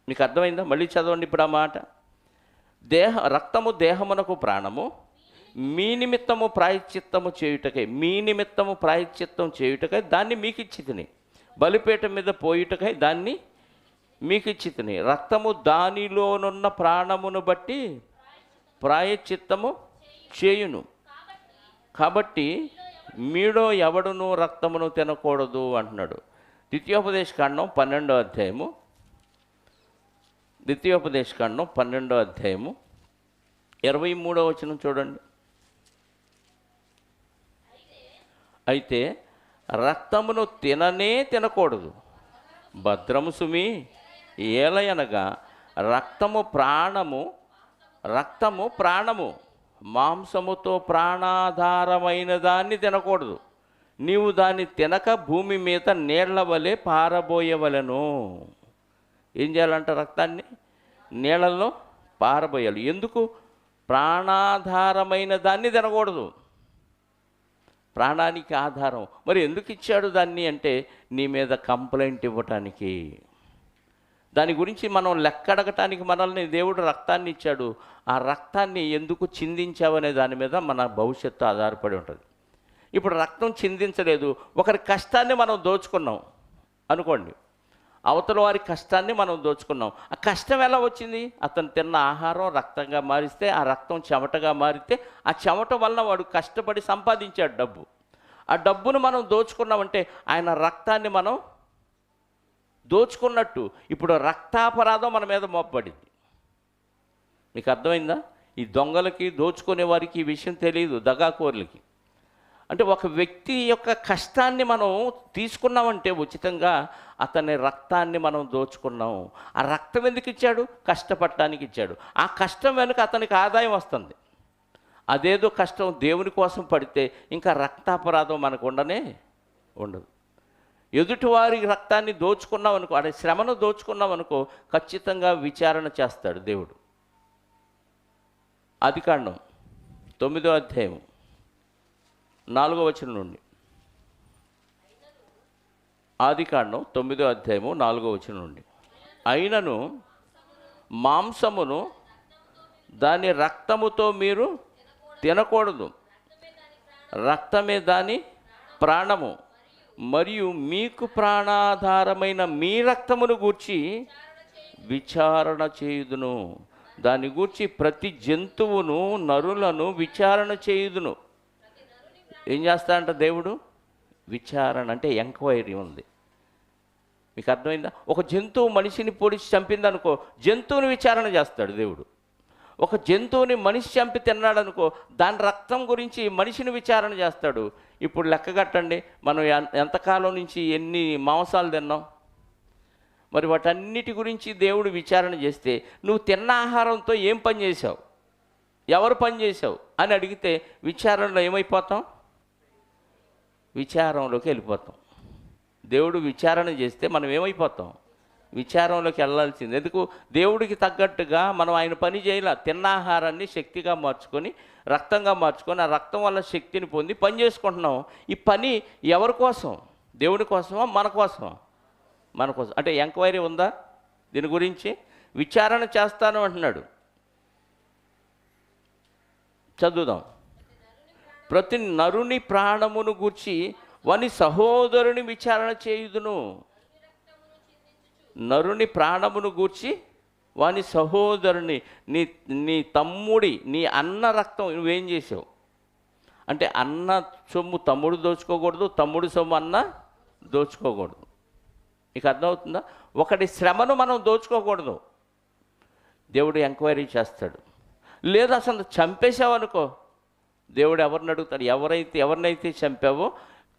మీకు అర్థమైందా? మళ్ళీ చదవండి ఇప్పుడు ఆ మాట. రక్తము దేహమునకు ప్రాణము, మీ నిమిత్తము ప్రాయశ్చిత్తము చేయుటకై, మీ నిమిత్తము ప్రాయశ్చిత్తం చేయుటకై దాన్ని మీకు ఇచ్చి తిని, బలిపీఠం మీద పోయుటకై దాన్ని మీకు ఇచ్చి తిని, రక్తము దానిలోనున్న ప్రాణమును బట్టి ప్రాయశ్చిత్తము చేయును. కాబట్టి మీలో ఎవడును రక్తమును తినకూడదు అంటున్నాడు. ద్వితీయోపదేశకాండం 12వ అధ్యాయము, ద్వితీయోపదేశకాండం 12వ అధ్యాయము 23వ వచనం చూడండి. అయితే రక్తమును తినకూడదు, భద్రము సుమి, ఏలయనగా రక్తము ప్రాణము, మాంసముతో ప్రాణాధారమైన దాన్ని తినకూడదు. నీవు దాన్ని తినక భూమి మీద నీళ్ల వలె పారబోయవలెను. ఏం చేయాలంట? రక్తాన్ని నీళ్ళల్లో పారబోయాలి. ఎందుకు? ప్రాణాధారమైన దాన్ని తినకూడదు. ప్రాణానికి ఆధారం. మరి ఎందుకు ఇచ్చాడు దాన్ని అంటే నీ మీద కంప్లైంట్ ఇవ్వటానికి. దాని గురించి మనం లెక్కడగటానికి మనల్ని దేవుడు రక్తాన్ని ఇచ్చాడు. ఆ రక్తాన్ని ఎందుకు చిందించావనే దాని మీద మన భవిష్యత్తు ఆధారపడి ఉంటుంది. ఇప్పుడు రక్తం చిందించలేదు, ఒకరి కష్టాన్ని మనం దోచుకున్నాం అనుకోండి, అవతల వారి కష్టాన్ని మనం దోచుకున్నాం. ఆ కష్టం ఎలా వచ్చింది? అతను తిన్న ఆహారం రక్తంగా మారిస్తే, ఆ రక్తం చెమటగా మారితే, ఆ చెమట వలన వాడు కష్టపడి సంపాదించాడు డబ్బు. ఆ డబ్బును మనం దోచుకున్నామంటే ఆయన రక్తాన్ని మనం దోచుకున్నట్టు. ఇప్పుడు రక్తాపరాధం మన మీద మోపబడింది. మీకు అర్థమైందా? ఈ దొంగలకి, దోచుకునే వారికి ఈ విషయం తెలియదు, దగాకోర్లకి. అంటే ఒక వ్యక్తి యొక్క కష్టాన్ని మనం తీసుకున్నామంటే ఉచితంగా అతని రక్తాన్ని మనం దోచుకున్నాం. ఆ రక్తం ఎందుకు ఇచ్చాడు? కష్టపడటానికి ఇచ్చాడు. ఆ కష్టం వెనుక అతనికి ఆదాయం వస్తుంది. అదేదో కష్టం దేవుని కోసం పడితే ఇంకా రక్తాపరాధం మనకు ఉండదు. ఎదుటివారి రక్తాన్ని దోచుకున్నాం అనుకో, అదే శ్రమను దోచుకున్నాం అనుకో, ఖచ్చితంగా విచారణ చేస్తాడు దేవుడు. ఆదికాండం 9వ అధ్యాయం 4వ వచనం నుండి. ఆదికాండం 9వ అధ్యాయము 4వ వచనం నుండి. అయినను మాంసమును దాని రక్తముతో మీరు తినకూడదు, రక్తమే దాని ప్రాణము, మరియు మీకు ప్రాణాధారమైన మీ రక్తమును గూర్చి విచారణ చేయుదును. దాని గూర్చి ప్రతి జంతువును నరులను విచారణ చేయుదును. ఏం చేస్తాడంట దేవుడు? విచారణ అంటే ఎంక్వైరీ ఉంది. మీకు అర్థమైందా? ఒక జంతువు మనిషిని పొడిచి చంపిందనుకో, జంతువుని విచారణ చేస్తాడు దేవుడు. ఒక జంతువుని మనిషి చంపి తిన్నాడనుకో, దాని రక్తం గురించి మనిషిని విచారణ చేస్తాడు. ఇప్పుడు లెక్కగట్టండి, మనం ఎంతకాలం నుంచి ఎన్ని మాంసాలు తిన్నాం? మరి వాటన్నిటి గురించి దేవుడు విచారణ చేస్తే నువ్వు తిన్న ఆహారంతో ఏం పని చేశావు, ఎవరు పని చేశావు అని అడిగితే విచారణలో ఏమైపోతాం? విచారంలోకి వెళ్ళిపోతాం. దేవుడు విచారణ చేస్తే మనం ఏమైపోతాం? విచారంలోకి వెళ్ళాల్సింది. ఎందుకు? దేవుడికి తగ్గట్టుగా మనం ఆయన పని చేయాల. తిన్న ఆహారాన్ని శక్తిగా మార్చుకొని, రక్తంగా మార్చుకొని, ఆ రక్తం వల్ల శక్తిని పొంది పని చేసుకుంటున్నాం. ఈ పని ఎవరి కోసం? దేవుడి కోసమా మన కోసమా? మన కోసం. అంటే ఎంక్వైరీ ఉందా దీని గురించి? విచారణ చేస్తాను అంటున్నాడు. చదువుదాం. ప్రతి నరుని ప్రాణమును గూర్చి వాని సహోదరుని విచారణ చేయుదును. నరుని ప్రాణమును గూర్చి వాని సహోదరుని, నీ తమ్ముడి, నీ అన్న రక్తం నువ్వేం చేసావు అంటే, అన్న సొమ్ము తమ్ముడు దోచుకోకూడదు, తమ్ముడి సొమ్ము అన్న దోచుకోకూడదు. నీకు అర్థమవుతుందా? ఒకటి శ్రమను మనం దోచుకోకూడదు. దేవుడు ఎంక్వైరీ చేస్తాడు. లేదా అసలు చంపేశావనుకో, దేవుడు ఎవరిని అడుగుతాడు? ఎవరినైతే చంపావో,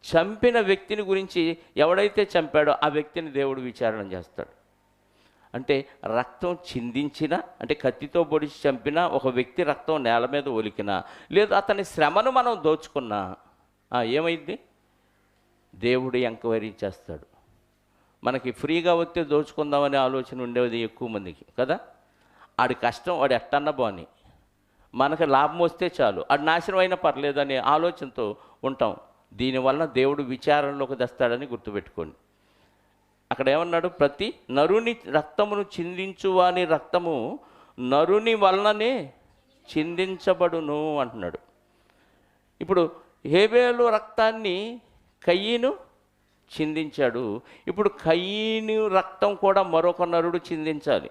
చంపిన వ్యక్తిని గురించి ఎవడైతే చంపాడో ఆ వ్యక్తిని దేవుడు విచారణ చేస్తాడు. అంటే రక్తం చిందించిన, అంటే కత్తితో పొడిచి చంపిన ఒక వ్యక్తి రక్తం నేల మీద ఒలికినా, లేదు అతని శ్రమను మనం దోచుకున్నా ఏమైంది? దేవుడు ఎంక్వైరీ చేస్తాడు. మనకి ఫ్రీగా వస్తే దోచుకుందామనే ఆలోచన ఉండేది ఎక్కువ మందికి కదా. ఆడి కష్టం వాడు ఎట్టన్నా బాని, మనకు లాభం వస్తే చాలు, అది నాశనం అయినా పర్లేదనే ఆలోచనతో ఉంటాం. దీనివల్ల దేవుడు విచారణలోకి తెస్తాడని గుర్తుపెట్టుకోండి. అక్కడ ఏమన్నాడు? ప్రతి నరుని రక్తమును చిందించువాని రక్తము నరుని వలననే చిందించబడును అంటున్నాడు. ఇప్పుడు హేబేలు రక్తాన్ని కయీను చిందించాడు. ఇప్పుడు కయీను రక్తం కూడా మరొక నరుడు చిందించాలి.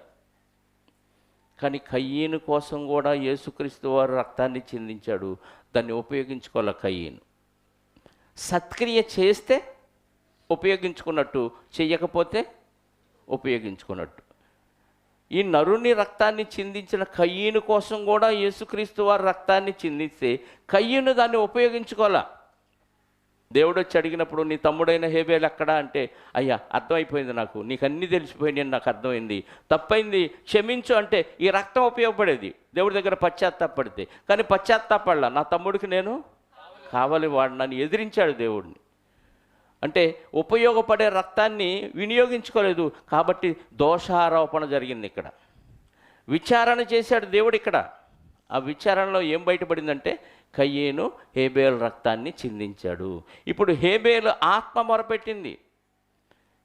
కానీ కయీను కోసం కూడా యేసుక్రీస్తు వారు రక్తాన్ని చిందించాడు. దాన్ని ఉపయోగించుకోవాలి. కయీను సత్క్రియ చేస్తే ఉపయోగించుకున్నట్టు, చెయ్యకపోతే ఉపయోగించుకున్నట్టు. ఈ నరుని రక్తాన్ని చిందించిన కయీను కోసం కూడా యేసుక్రీస్తు వారి రక్తాన్ని చిందిస్తే కయీను దాన్ని ఉపయోగించుకోవాలా. దేవుడు వచ్చి అడిగినప్పుడు నీ తమ్ముడైన హేబేలు ఎక్కడా అంటే, అయ్యా అర్థమైపోయింది, నాకు నీకు అన్నీ తెలిసిపోయింది, నాకు అర్థమైంది, తప్పైంది, క్షమించు అంటే ఈ రక్తం ఉపయోగపడేది దేవుడి దగ్గర పశ్చాత్తాపడితే. కానీ పశ్చాత్తాపడలా. నా తమ్ముడికి నేను కావాలి, వాడు నన్ను ఎదిరించాడు దేవుడిని అంటే ఉపయోగపడే రక్తాన్ని వినియోగించుకోలేదు. కాబట్టి దోషారోపణ జరిగింది. ఇక్కడ విచారణ చేశాడు దేవుడు. ఇక్కడ ఆ విచారణలో ఏం బయటపడిందంటే కయీను హేబేలు రక్తాన్ని చిందించాడు. ఇప్పుడు హేబేలు ఆత్మ మొరపెట్టింది.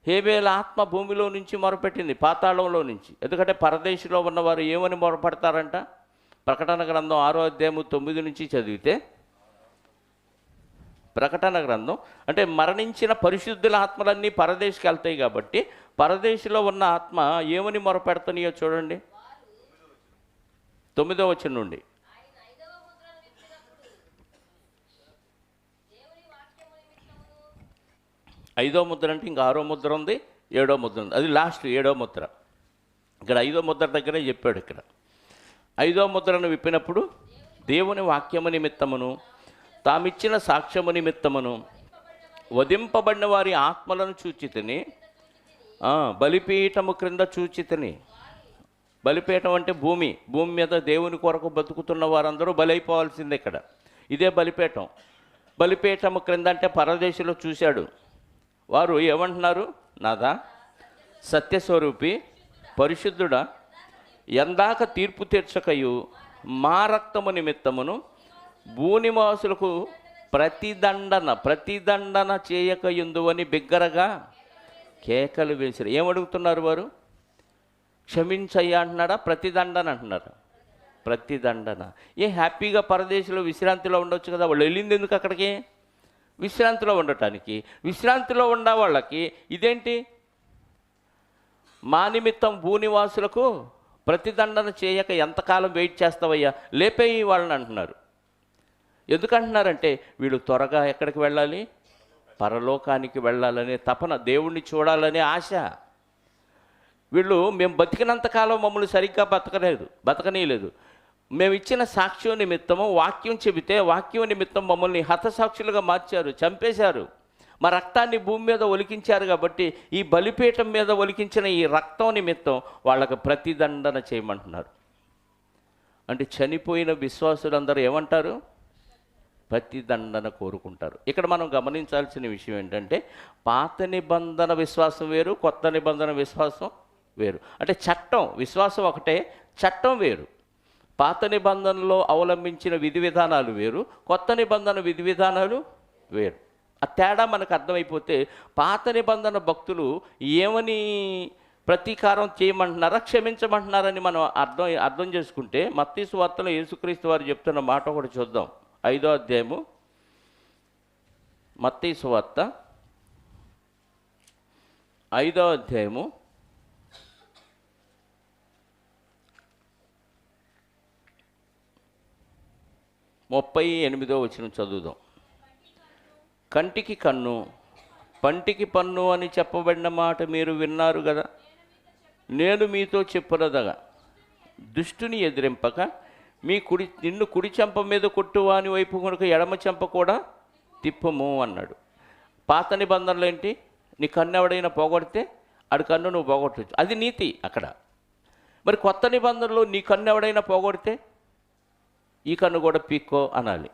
హేబేలు ఆత్మ భూమిలో నుంచి మొరపెట్టింది, పాతాళంలో నుంచి. ఎందుకంటే పరదేశంలో ఉన్నవారు ఏమని మొరపెడతారంట? ప్రకటన గ్రంథం 6వ అధ్యాయము 9 నుంచి చదివితే, ప్రకటన గ్రంథం అంటే మరణించిన పరిశుద్ధుల ఆత్మలన్నీ పరదేశికి వెళ్తాయి కాబట్టి పరదేశంలో ఉన్న ఆత్మ ఏమని మొరపెడుతున్నాయో చూడండి. 9వ వచనం నుండి. 5వ ముద్ర అంటే ఇంకా 6వ ముద్ర ఉంది, 7వ ముద్ర ఉంది. అది లాస్ట్ 7వ ముద్ర. ఇక్కడ 5వ ముద్ర దగ్గరే చెప్పాడు. ఇక్కడ 5వ ముద్రను విప్పినప్పుడు దేవుని వాక్యము నిమిత్తమును తామిచ్చిన సాక్ష్యము నిమిత్తమును వధింపబడిన వారి ఆత్మలను చూచితిని, బలిపీఠము క్రింద చూచితిని. బలిపీఠం అంటే భూమి మీద దేవుని కొరకు బతుకుతున్న వారందరూ బలైపోవాల్సిందే. ఇక్కడ ఇదే బలిపీఠం. బలిపీఠము క్రింద అంటే పరదేశంలో చూశాడు. వారు ఏమంటున్నారు? నాదా, సత్యస్వరూపి, పరిశుద్ధుడా, ఎందాక తీర్పు తీర్చకయు మా రక్తము నిమిత్తమును భూనివాసులకు ప్రతిదండన చేయకయుందువని బిగ్గరగా కేకలు వేశారు. ఏమడుగుతున్నారు వారు? క్షమించయ్యా అంటున్నారా? ప్రతిదండన అంటున్నారు. ప్రతిదండన. హ్యాపీగా పరదేశంలో విశ్రాంతిలో ఉండొచ్చు కదా. వాళ్ళు వెళ్ళింది ఎందుకు అక్కడికి? విశ్రాంతిలో ఉండటానికి. విశ్రాంతిలో ఉన్న వాళ్ళకి ఇదేంటి? మా నిమిత్తం భూనివాసులకు ప్రతిదండన చేయక ఎంతకాలం వెయిట్ చేస్తావయ్యా, లేపేయి వాళ్ళని అంటున్నారు. ఎందుకంటున్నారంటే వీళ్ళు త్వరగా ఎక్కడికి వెళ్ళాలి? పరలోకానికి వెళ్ళాలనే తపన, దేవుణ్ణి చూడాలనే ఆశ. వీళ్ళు మేము బతికినంతకాలం మమ్మల్ని సరిగ్గా బతకనీయలేదు. మేము ఇచ్చిన సాక్ష్యం నిమిత్తము వాక్యం చెబితే వాక్యం నిమిత్తం మమ్మల్ని హతసాక్షులుగా మార్చారు, చంపేశారు. మా రక్తాన్ని భూమి మీద ఒలికించారు. కాబట్టి ఈ బలిపీఠం మీద ఒలికించిన ఈ రక్తం నిమిత్తం వాళ్ళకు ప్రతిదండన చేయమంటున్నారు. అంటే చనిపోయిన విశ్వాసులందరూ ఏమంటారు? ప్రతిదండన కోరుకుంటారు. ఇక్కడ మనం గమనించాల్సిన విషయం ఏంటంటే పాత నిబంధన విశ్వాసం వేరు, కొత్త నిబంధన విశ్వాసం వేరు. అంటే చట్టం, విశ్వాసం ఒకటే, చట్టం వేరు. పాత నిబంధనలో అవలంబించిన విధి విధానాలు వేరు, కొత్త నిబంధన విధి విధానాలు వేరు. ఆ తేడా మనకు అర్థమైపోతే పాత నిబంధన భక్తులు ఏమని ప్రతీకారం చేయమంటున్నారా, క్షమించమంటున్నారని మనం అర్థం చేసుకుంటే మత్తయి సువార్తలో యేసుక్రీస్తు వారు చెప్తున్న మాట ఒకటి చూద్దాం. 5వ అధ్యాయము మత్తయి సువార్త 5వ అధ్యాయము 38వ వచనం చదువుదాం. కంటికి కన్ను, పంటికి పన్ను అని చెప్పబడిన మాట మీరు విన్నారు కదా. నేను మీతో చెప్పునదగా, దుష్టుని ఎదిరింపక నిన్ను కుడి చెంప మీద కొట్టువాని వైపు కనుక ఎడమ చెంప కూడా తిప్పము అన్నాడు. పాత నిబంధనలు ఏంటి? నీ కన్ను ఎవడైనా పోగొడితే ఆడి కన్ను నువ్వు పోగొట్టచ్చు, అది నీతి అక్కడ. మరి కొత్త నిబంధనలో నీ కన్ను ఎవడైనా పోగొడితే ఈ కన్ను కూడా పీక్కో అనాలి.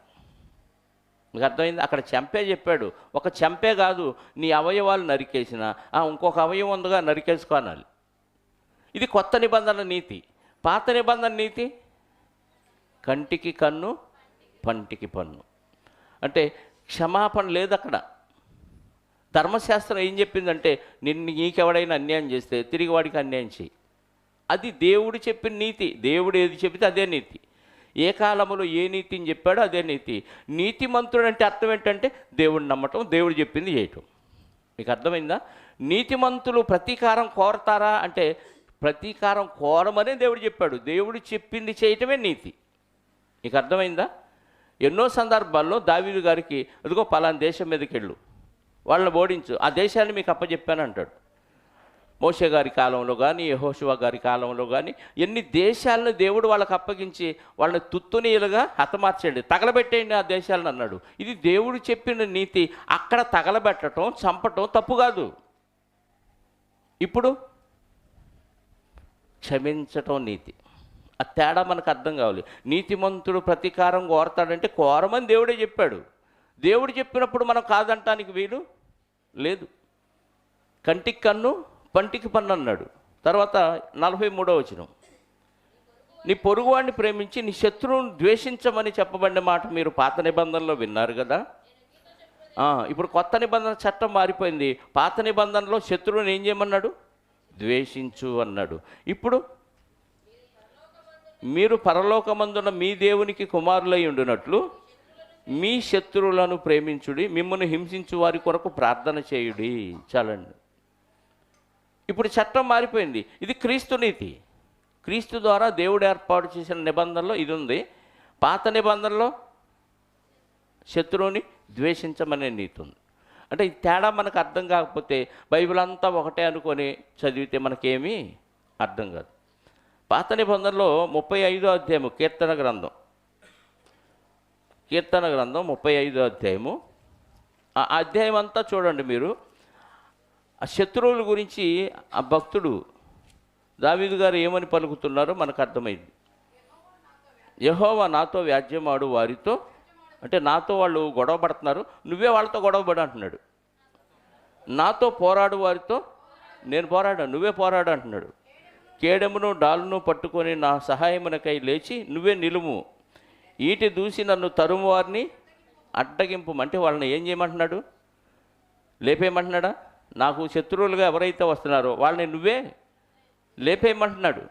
మీకు అర్థమైంది? అక్కడ చెంపే చెప్పాడు. ఒక చెంపే కాదు, నీ అవయవాలు నరికేసిన ఇంకొక అవయవం ఉందిగా నరికేసుకో అనాలి. ఇది కొత్త నిబంధన నీతి. పాత నిబంధన నీతి కంటికి కన్ను పంటికి పన్ను. అంటే క్షమాపణ లేదు అక్కడ. ధర్మశాస్త్రం ఏం చెప్పిందంటే నీకెవడైనా అన్యాయం చేస్తే తిరిగి వాడికి అన్యాయం చేయి. అది దేవుడు చెప్పిన నీతి. దేవుడు ఏది చెబితే అదే నీతి. ఏ కాలంలో ఏ నీతిని చెప్పాడో అదే నీతి. నీతిమంతుడు అంటే అర్థం ఏంటంటే దేవుడిని నమ్మటం, దేవుడు చెప్పింది చేయటం. మీకు అర్థమైందా? నీతిమంతులు ప్రతీకారం కోరతారా అంటే ప్రతీకారం కోరమనే దేవుడు చెప్పాడు. దేవుడు చెప్పింది చేయటమే నీతి. మీకు అర్థమైందా? ఎన్నో సందర్భాల్లో దావీదు గారికి అదిగో పలానా దేశం మీదకి వెళ్ళు, వాళ్ళని ఓడించు, ఆ దేశాన్ని మీకు అప్పచెప్పాను అంటాడు. మోషే గారి కాలంలో కానీ యెహోషువ గారి కాలంలో కానీ ఎన్ని దేశాలను దేవుడు వాళ్ళకి అప్పగించి వాళ్ళని తుత్తునీయులుగా హతమార్చండి, తగలబెట్టేయండి ఆ దేశాలను అన్నాడు. ఇది దేవుడు చెప్పిన నీతి. అక్కడ తగలబెట్టడం, చంపటం తప్పు కాదు. ఇప్పుడు క్షమించటం నీతి. ఆ తేడా మనకు అర్థం కావాలి. నీతిమంతుడు ప్రతీకారం కోరతాడంటే కోరమని దేవుడే చెప్పాడు. దేవుడు చెప్పినప్పుడు మనం కాదంటానికి వీలు లేదు. కంటికి కన్ను పంటికి పన్ను అన్నాడు. తర్వాత 43వ వచనం, నీ పొరుగువాడిని ప్రేమించి నీ శత్రువుని ద్వేషించమని చెప్పబడిన మాట మీరు పాత నిబంధనలో విన్నారు కదా. ఇప్పుడు కొత్త నిబంధన చట్టం మారిపోయింది. పాత నిబంధనలో శత్రువుని ఏం చేయమన్నాడు? ద్వేషించు అన్నాడు. ఇప్పుడు మీరు పరలోకమందున మీ దేవునికి కుమారులై ఉండునట్లు మీ శత్రువులను ప్రేమించుడి, మిమ్మల్ని హింసించు వారి కొరకు ప్రార్థన చేయుడి. చాలండి. ఇప్పుడు చట్టం మారిపోయింది. ఇది క్రీస్తు నీతి. క్రీస్తు ద్వారా దేవుడు ఏర్పాటు చేసిన నిబంధనలో ఇది ఉంది. పాత నిబంధనలో శత్రువుని ద్వేషించమనే నీతి ఉంది. అంటే ఈ తేడా మనకు అర్థం కాకపోతే బైబిల్ అంతా ఒకటే అనుకొని చదివితే మనకేమీ అర్థం కాదు. పాత నిబంధనలో 35వ అధ్యాయము కీర్తన గ్రంథం 35వ అధ్యాయము. ఆ అధ్యాయం అంతా చూడండి మీరు. ఆ శత్రువుల గురించి ఆ భక్తుడు దావీదు గారు ఏమని పలుకుతున్నారో మనకు అర్థమైంది. యెహోవా నాతో వ్యాజ్యమాడు వారితో, అంటే నాతో వాళ్ళు గొడవ పడుతున్నారు, నువ్వే వాళ్ళతో గొడవపడు అంటున్నాడు. నాతో పోరాడు వారితో నేను పోరాడా, నువ్వే పోరాడు అంటున్నాడు. కేడెమును డాలును పట్టుకొని నా సహాయమునకై లేచి నువ్వే నిలుము, ఈటి దూసి నన్ను తరుము వారిని అడ్డగింపు. అంటే వాళ్ళని ఏం చేయమంటున్నాడు? లేపేయమంటున్నాడా? నాకు శత్రువులుగా ఎవరైతే వస్తున్నారో వాళ్ళని నువ్వే లేపేయమంటున్నాడు.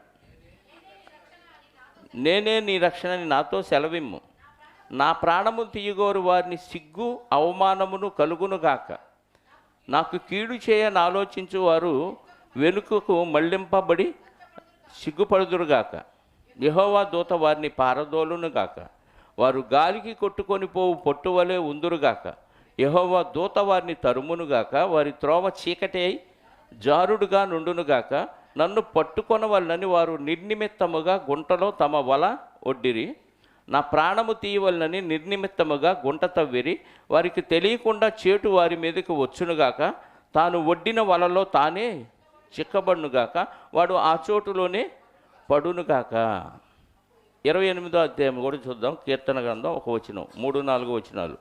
నేనే నీ రక్షణని నాతో సెలవిమ్ము, నా ప్రాణము తీయగోరు వారిని సిగ్గు అవమానమును కలుగునుగాక, నాకు కీడు చేయని ఆలోచించు వారు వెనుకకు మళ్లింపబడి సిగ్గుపడుదురుగాక, యెహోవా దూత వారిని పారదోలునుగాక, వారు గాలికి కొట్టుకొని పోవు పొట్టువలే ఉందురుగాక, యెహోవా దూత వారిని తరుమునుగాక, వారి త్రోవ చీకటి అయి జారుడుగా నుండునుగాక, నన్ను పట్టుకొనవలనని వారు నిర్నిమిత్తముగా గుంటలో తమ వల ఒడ్డిరి, నా ప్రాణము తీయవలనని నిర్నిమిత్తముగా గుంట తవ్విరి, వారికి తెలియకుండా చేటు వారి మీదకి వచ్చునుగాక, తాను ఒడ్డిన వలలో తానే చిక్కబడునుగాక, వాడు ఆ చోటులోనే పడునుగాక. 28వ అధ్యాయం కూడా చూద్దాం. కీర్తన గ్రంథం 1 వచనం 3-4 వచనాలు.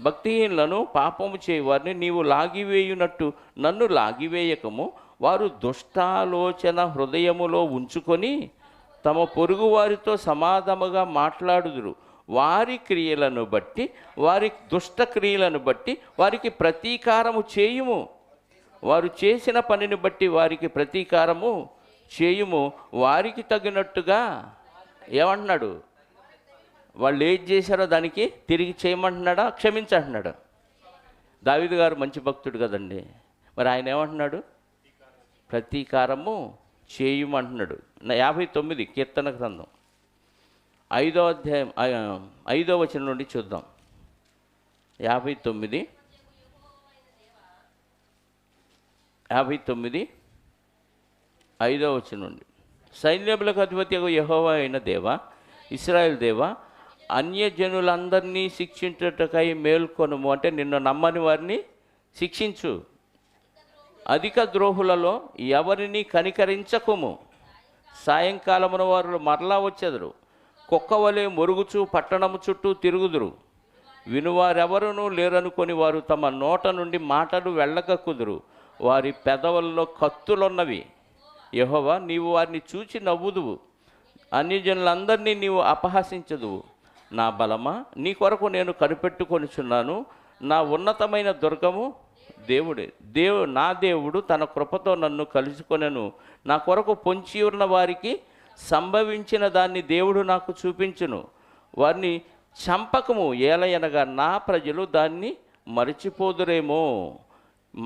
భక్తిహీనులను పాపము చేయవారిని నీవు లాగివేయునట్టు నన్ను లాగివేయకము, వారు దుష్టాలోచన హృదయములో ఉంచుకొని తమ పొరుగు వారితో సమాధముగా మాట్లాడుదురు, వారి క్రియలను బట్టి వారి దుష్ట క్రియలను బట్టి వారికి ప్రతీకారము చేయుము, వారు చేసిన పనిని బట్టి వారికి ప్రతీకారము చేయుము, వారికి తగినట్టుగా ఏమంటున్నాడు? వాళ్ళు ఏది చేశారో దానికి తిరిగి చేయమంటున్నాడా, క్షమించంటున్నాడా? దావీదు గారు మంచి భక్తుడు కదండి, మరి ఆయన ఏమంటున్నాడు? ప్రతీకారము చేయుమంటున్నాడు. 59 కీర్తన గ్రంథం 5వ అధ్యాయం 5వ వచనం నుండి చూద్దాం. 59 5వ వచనం నుండి. సైన్యములకు అధిపతి యెహోవా అయిన దేవా, ఇశ్రాయేలు దేవా, అన్యజనులందరినీ శిక్షించుటకై మేల్కొనుము. అంటే నిన్ను నమ్మని వారిని శిక్షించు. అధిక ద్రోహులలో ఎవరిని కనికరించకుము. సాయంకాలమున వారు మరలా వచ్చెదరు, కుక్కవలే మొరుగుచు పట్టణము చుట్టూ తిరుగుదురు. వినువారెవరునూ లేరనుకొని వారు తమ నోట నుండి మాటలు వెళ్ళకక్కుదురు. వారి పెదవుల్లో కత్తులున్నవి. యెహోవా, నీవు వారిని చూచి నవ్వుదువు, అన్యజనులందరినీ నీవు అపహసించదువు. నా బలమా, నీ కొరకు నేను కనిపెట్టుకొనిచున్నాను. నా ఉన్నతమైన దుర్గము దేవుడే. నా దేవుడు తన కృపతో నన్ను కలుసుకొనెను. నా కొరకు పొంచి ఉన్న వారికి సంభవించిన దాన్ని దేవుడు నాకు చూపించును. వారిని చంపకము, ఏలయనగా నా ప్రజలు దాన్ని మరిచిపోదురేమో.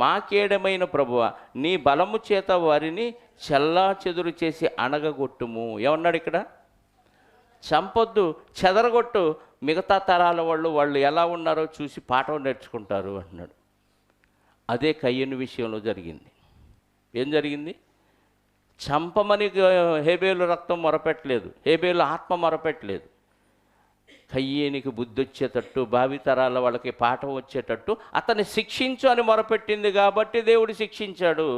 మాకేడమైన ప్రభువా, నీ బలము చేత వారిని చెల్లా చెదురు చేసి అణగగొట్టుము. ఏమన్నాడు ఇక్కడ? చంపొద్దు, చెదరగొట్టు. మిగతా తరాల వాళ్ళు ఎలా ఉన్నారో చూసి పాఠం నేర్చుకుంటారు అన్నాడు. అదే కయ్యను విషయంలో జరిగింది. ఏం జరిగింది? చంపమని హేబేలు రక్తం మొరపెట్టలేదు, హేబేలు ఆత్మ మొరపెట్టలేదు. కయ్యేనికి బుద్ధి వచ్చేటట్టు, భావితరాల వాళ్ళకి పాఠం వచ్చేటట్టు అతన్ని శిక్షించు అని మొరపెట్టింది కాబట్టి దేవుడు శిక్షించాడు.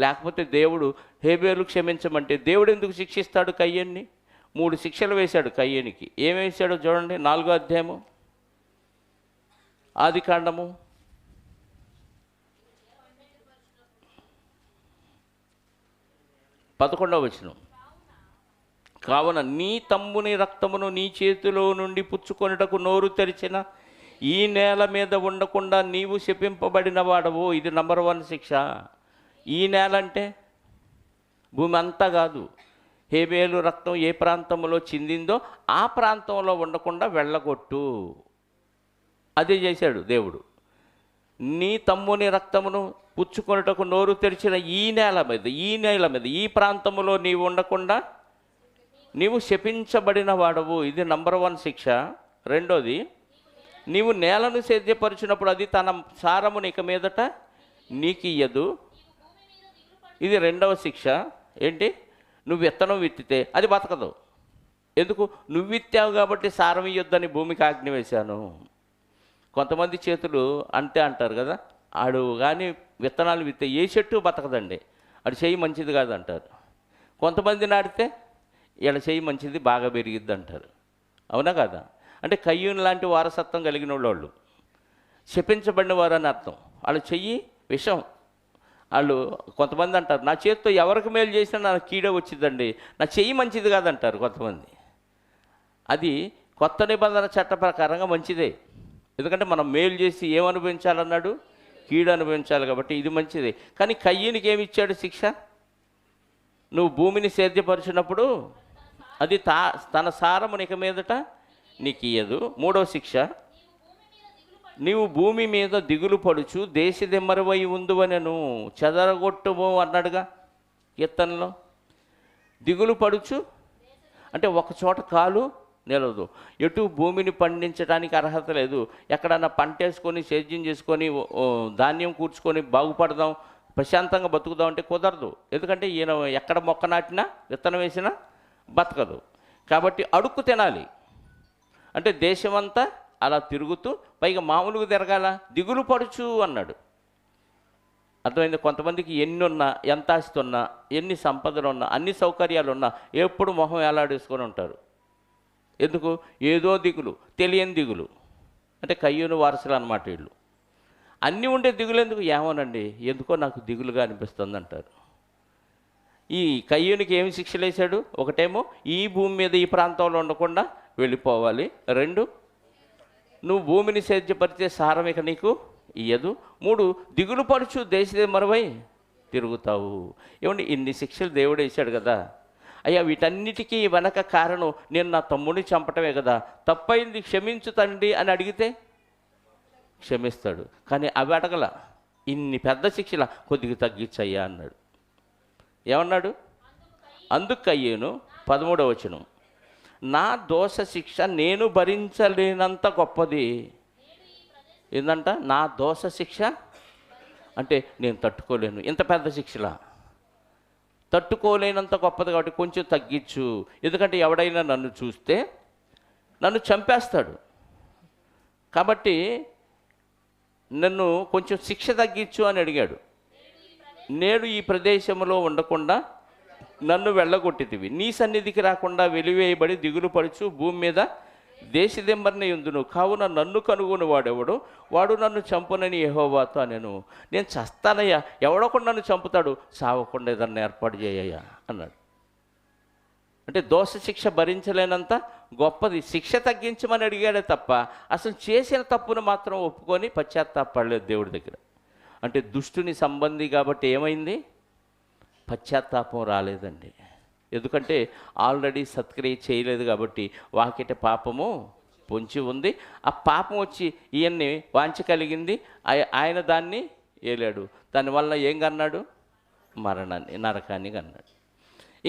లేకపోతే దేవుడు హేబేలు క్షమించమంటే దేవుడు ఎందుకు శిక్షిస్తాడు కయ్యన్ని? 3 శిక్షలు వేశాడు కయ్యనికి. ఏం వేశాడో చూడండి. 4వ అధ్యాయము ఆదికాండము 11వ వచనం. కావున నీ తమ్ముని రక్తమును నీ చేతిలో నుండి పుచ్చుకొనుటకు నోరు తెరిచిన ఈ నేల మీద ఉండకుండా నీవు శపింపబడిన వాడవు. ఇది నంబర్ 1 శిక్ష. ఈ నేల అంటే భూమి అంతా కాదు. హేబేలు రక్తం ఏ ప్రాంతంలో చిందిందో ఆ ప్రాంతంలో ఉండకుండా వెళ్ళగొట్టు. అదే చేశాడు దేవుడు. నీ తమ్ముని రక్తమును పుచ్చుకొనుటకు నోరు తెరిచిన ఈ నేల మీద ఈ ప్రాంతంలో నీవు ఉండకుండా నీవు శపించబడిన వాడవు. ఇది నంబర్ 1 శిక్ష. రెండోది, నీవు నేలను సేద్యపరిచినప్పుడు అది తన సారమును ఇక మీదట నీకు ఇయ్యదు. ఇది 2వ శిక్ష. ఏంటి? నువ్వు విత్తనం విత్తితే అది బతకదు. ఎందుకు? నువ్వు విత్తావు కాబట్టి సారం ఇయ్యొద్దని భూమికి ఆజ్ఞ వేశాను. కొంతమంది చేతులు అంతే అంటారు కదా, ఆడు కానీ విత్తనాలు విత్తే ఏ చెట్టు బతకదండి, ఆడు చెయ్యి మంచిది కాదు అంటారు. కొంతమంది నాటితే వీళ్ళ చెయ్యి మంచిది, బాగా పెరిగిద్ది అంటారు. అవునా కదా? అంటే కయ్యూని లాంటి వారసత్వం కలిగిన వాళ్ళు శపించబడిన వారు అని అర్థం. వాళ్ళు చెయ్యి విషం. వాళ్ళు కొంతమంది అంటారు, నా చేతితో ఎవరికి మేలు చేసినా నాకు కీడే వచ్చిందండి, నా చెయ్యి మంచిది కాదంటారు కొంతమంది. అది కొత్త నిబంధన చట్ట ప్రకారంగా మంచిదే. ఎందుకంటే మనం మేలు చేసి ఏమనుభవించాలన్నాడు? కీడు అనుభవించాలి. కాబట్టి ఇది మంచిదే. కానీ కయ్యూనికి ఏమి ఇచ్చాడు శిక్ష? నువ్వు భూమిని సేద్యపరిచినప్పుడు అది తన సారమును ఇక మీదట నీకు ఇయ్యదు. 3వ శిక్ష, నీవు భూమి మీద దిగులు పడుచు దేశదిమ్మరవై ఉందువనెను. చెదరగొట్టుము అన్నాడుగా కీర్తనలో. దిగులు పడుచు అంటే ఒక చోట కాలు నిలవదు. ఎటు భూమిని పండించడానికి అర్హత లేదు. ఎక్కడన్నా పంట వేసుకొని సేద్యం చేసుకొని ధాన్యం కూర్చుకొని బాగుపడదాం, ప్రశాంతంగా బతుకుదాం అంటే కుదరదు. ఎందుకంటే ఈయన ఎక్కడ మొక్క నాటినా విత్తనం వేసినా బతకదు. కాబట్టి అడుక్కు తినాలి. అంటే దేశమంతా అలా తిరుగుతూ పైగా మామూలుగా తిరగాల. దిగులు పడుచు అన్నాడు. అర్థమైంది? కొంతమందికి ఎన్ని ఉన్నా, ఎంత ఆస్తి ఉన్నా, ఎన్ని సంపదలు ఉన్నా, అన్ని సౌకర్యాలు ఉన్నా ఎప్పుడు మొహం ఎలాడేసుకొని ఉంటారు. ఎందుకు? ఏదో దిగులు, తెలియని దిగులు. అంటే కయ్యూను వారసులు అన్నమాట వీళ్ళు. అన్నీ ఉండే దిగులు ఎందుకు? ఏమోనండి, ఎందుకో నాకు దిగులుగా అనిపిస్తుంది అంటారు. ఈ కయ్యూనికి ఏమి శిక్షలు వేశాడు? ఒకటేమో ఈ భూమి మీద ఈ ప్రాంతంలో ఉండకుండా వెళ్ళిపోవాలి. 2, నువ్వు భూమిని సేద్యపరిచే సారం ఇక నీకు ఇయ్యదు. 3, దిగులు పడుచు దేశదే మరువై తిరుగుతావు. ఏమండి, ఇన్ని శిక్షలు దేవుడు వేశాడు కదా. అయ్యా, వీటన్నిటికీ వెనక కారణం నేను నా తమ్ముడిని చంపటమే కదా, తప్పైంది క్షమించు తండ్రి అని అడిగితే క్షమిస్తాడు. కానీ అవి అడగల. ఇన్ని పెద్ద శిక్షల కొద్దిగా తగ్గించయ్యా అన్నాడు. ఏమన్నాడు? అందుకు కయ్యూను 13వ వచనం, నా దోష శిక్ష నేను భరించలేనంత గొప్పది. ఏందంట? నా దోష శిక్ష అంటే నేను తట్టుకోలేను. ఇంత పెద్ద శిక్షలా తట్టుకోలేనంత గొప్పది కాబట్టి కొంచెం తగ్గించు. ఎందుకంటే ఎవడైనా నన్ను చూస్తే నన్ను చంపేస్తాడు. కాబట్టి నన్ను కొంచెం శిక్ష తగ్గించు అని అడిగాడు. నేడు ఈ ప్రదేశంలో ఉండకుండా నన్ను వెళ్ళగొట్టితివి, నీ సన్నిధికి రాకుండా వెలివేయబడి దిగులు పడుచు భూమి మీద దేశదింబరని ఉందును, కావున నన్ను కనుగొని వాడెవడు, వాడు నన్ను చంపునని యెహోవాతో అనెను. నేను చస్తానయ్యా, ఎవడొకడు నన్ను చంపుతాడు, సావకుండా ఏదన్నా ఏర్పాటు చేయయ్యా అన్నాడు. అంటే దోష శిక్ష భరించలేనంత గొప్పది. శిక్ష తగ్గించమని అడిగాడే తప్ప అసలు చేసిన తప్పును మాత్రం ఒప్పుకొని పశ్చాత్తాపడలేదు దేవుడి దగ్గర. అంటే దుష్టుని సంబంధి కాబట్టి ఏమైంది? పశ్చాత్తాపం రాలేదండి. ఎందుకంటే ఆల్రెడీ సత్క్రియ చేయలేదు కాబట్టి వాకిట పాపము పొంచి ఉంది. ఆ పాపం వచ్చి ఈయన్ని వాంఛ కలిగింది, ఆయన దాన్ని ఏలాడు. దానివల్ల ఏం కన్నాడు? మరణాన్ని, నరకాన్ని కన్నాడు.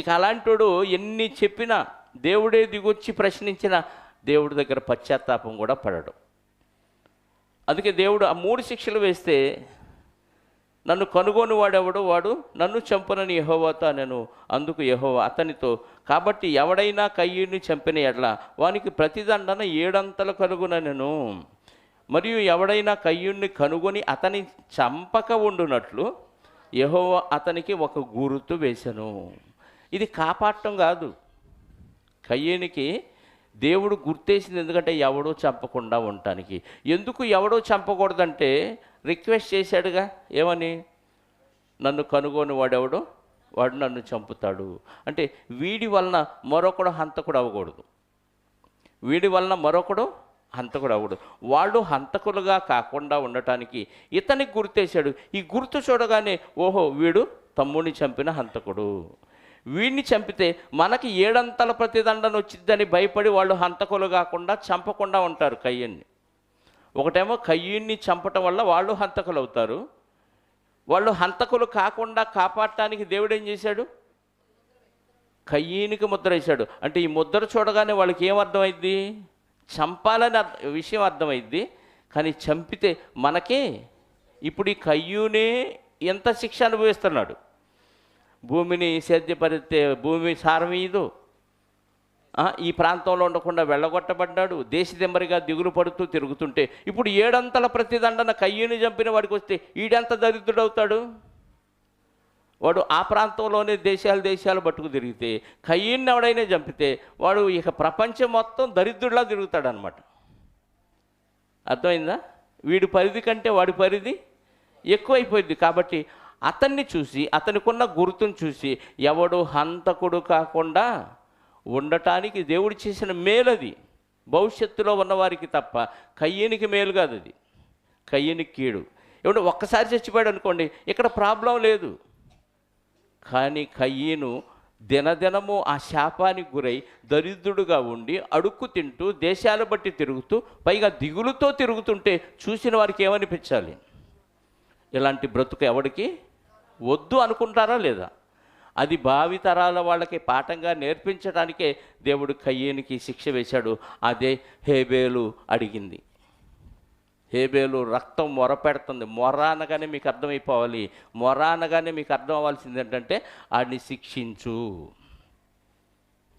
ఇక అలాంటోడు ఎన్ని చెప్పినా, దేవుడే దిగొచ్చి ప్రశ్నించిన దేవుడి దగ్గర పశ్చాత్తాపం కూడా పడడు. అందుకే దేవుడు ఆ 3 శిక్షలు వేస్తే, నన్ను కనుగొని వాడెవడు, వాడు నన్ను చంపనని యెహోవాతో అనెను. అందుకు యెహోవా అతనితో, కాబట్టి ఎవడైనా కయ్యూని చంపిన ఎడ్ల వానికి ప్రతిదండన 7 అంతలు కలుగుననెను. మరియు ఎవడైనా కయ్యూని కనుగొని అతని చంపక ఉండునట్లు యెహోవా అతనికి ఒక గుర్తు వేసెను. ఇది కాపాడటం కాదు, కయ్యూనికి దేవుడు గుర్తేసింది. ఎందుకంటే ఎవడో చంపకుండా ఉండటానికి. ఎందుకు ఎవడో చంపకూడదంటే రిక్వెస్ట్ చేశాడుగా, ఏమని? నన్ను కనుగొని వాడెవడో వాడు నన్ను చంపుతాడు. అంటే వీడి వలన మరొకడు హంతకుడు అవ్వకూడదు, వీడి వలన మరొకడు హంతకుడు అవ్వకూడదు. వాళ్ళు హంతకులుగా కాకుండా ఉండటానికి ఇతనికి గుర్తేశాడు. ఈ గుర్తు చూడగానే ఓహో వీడు తమ్ముడిని చంపిన హంతకుడు, వీడిని చంపితే మనకి 7 అంతల ప్రతిదండన వచ్చిద్దని భయపడి వాళ్ళు హంతకులు కాకుండా చంపకుండా ఉంటారు కయ్యూన్ని. ఒకటేమో కయ్యూన్ని చంపటం వల్ల వాళ్ళు హంతకులు అవుతారు. వాళ్ళు హంతకులు కాకుండా కాపాడటానికి దేవుడు ఏం చేశాడు? కయ్యూనికి ముద్ర వేశాడు. అంటే ఈ ముద్ర చూడగానే వాళ్ళకి ఏమర్థమైంది? చంపాలని విషయం అర్థమైంది. కానీ చంపితే మనకే ఇప్పుడు ఈ కయ్యూనే ఎంత శిక్ష అనుభవిస్తున్నాడు. భూమిని సేద్యపరిస్తే భూమి సారమీదు, ఈ ప్రాంతంలో ఉండకుండా వెళ్ళగొట్టబడ్డాడు, దేశదిమ్మరిగా దిగులు పడుతూ తిరుగుతుంటే ఇప్పుడు 7 అంతల ప్రతిదండన కయ్యూని చంపిన వాడికి వస్తే ఈడెంత దరిద్రుడవుతాడు? వాడు ఆ ప్రాంతంలోనే దేశాలు పట్టుకు తిరిగితే, కయ్యూని ఎవడైనా చంపితే వాడు ఇక ప్రపంచం మొత్తం దరిద్రుడిలా తిరుగుతాడు అనమాట. అర్థమైందా? వీడి పరిధి కంటే వాడి పరిధి ఎక్కువైపోయింది. కాబట్టి అతన్ని చూసి, అతనికున్న గుర్తును చూసి ఎవడు హంతకుడు కాకుండా ఉండటానికి దేవుడు చేసిన మేలది. భవిష్యత్తులో ఉన్నవారికి తప్ప కయ్యూనికి మేలు కాదు, అది కయ్యూనికి కీడు. ఎవడు ఒక్కసారి చచ్చిపోయాడు అనుకోండి, ఇక్కడ ప్రాబ్లం లేదు. కానీ కయ్యూను దినదినము ఆ శాపానికి గురై దరిద్రుడుగా ఉండి అడుక్కు తింటూ దేశాలు బట్టి తిరుగుతూ పైగా దిగులుతో తిరుగుతుంటే చూసిన వారికి ఏమనిపించాలి? ఇలాంటి బ్రతుకు ఎవడికి వద్దు అనుకుంటారా లేదా? అది భావితరాల వాళ్ళకి పాఠంగా నేర్పించడానికే దేవుడు కయ్యూనికి శిక్ష వేశాడు. అదే హేబేలు అడిగింది. హేబేలు రక్తం మొర పెడుతుంది. మొర అనగానే మీకు అర్థమైపోవాలి, మొర అనగానే మీకు అర్థం అవ్వాల్సింది ఏంటంటే ఆడిని శిక్షించు.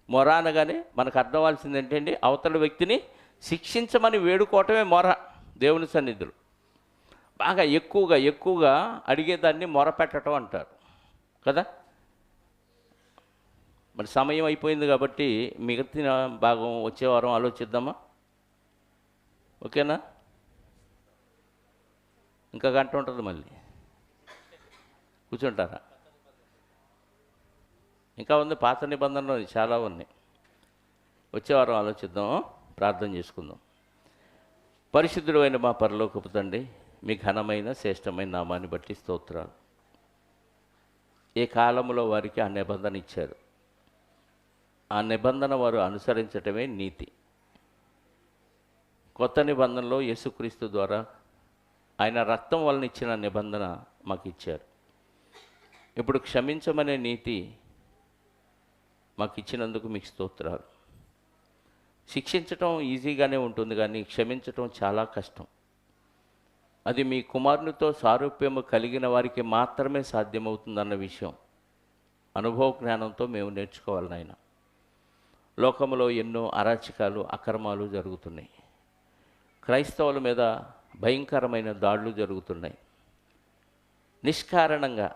మొర అనగానే మనకు అర్థం అవ్వాల్సింది ఏంటండి? అవతల వ్యక్తిని శిక్షించమని వేడుకోవటమే మొర. దేవుని సన్నిధులు బాగా ఎక్కువగా అడిగేదాన్ని మొర పెట్టడం అంటారు కదా. మరి సమయం అయిపోయింది కాబట్టి మిగతా భాగం వచ్చే వారం ఆలోచిద్దామా? ఓకేనా? ఇంకా గంట ఉంటుంది, మళ్ళీ కూర్చుంటారా? ఇంకా ఉంది, పాత నిబంధనలు చాలా ఉన్నాయి. వచ్చే వారం ఆలోచిద్దాం, ప్రార్థన చేసుకుందాం. పరిశుద్ధుడు అయిన మా పరలోకపు తండ్రి, మీ ఘనమైన శ్రేష్టమైన నామాన్ని బట్టి స్తోత్రాలు. ఏ కాలంలో వారికి ఆ నిబంధన ఇచ్చారు, ఆ నిబంధన వారు అనుసరించటమే నీతి. కొత్త నిబంధనలో యేసుక్రీస్తు ద్వారా ఆయన రక్తం వలన ఇచ్చిన నిబంధన మాకు ఇచ్చారు. ఇప్పుడు క్షమించమనే నీతి మాకు ఇచ్చినందుకు మీకు స్తోత్రాలు. శిక్షించటం ఈజీగానే ఉంటుంది, కానీ క్షమించటం చాలా కష్టం. అది మీ కుమారునితో సారూప్యము కలిగిన వారికి మాత్రమే సాధ్యమవుతుందన్న విషయం అనుభవ జ్ఞానంతో మేము నేర్చుకోవాలి నాయన. లోకంలో ఎన్నో అరాచకాలు, అక్రమాలు జరుగుతున్నాయి. క్రైస్తవుల మీద భయంకరమైన దాడులు జరుగుతున్నాయి. నిష్కారణంగా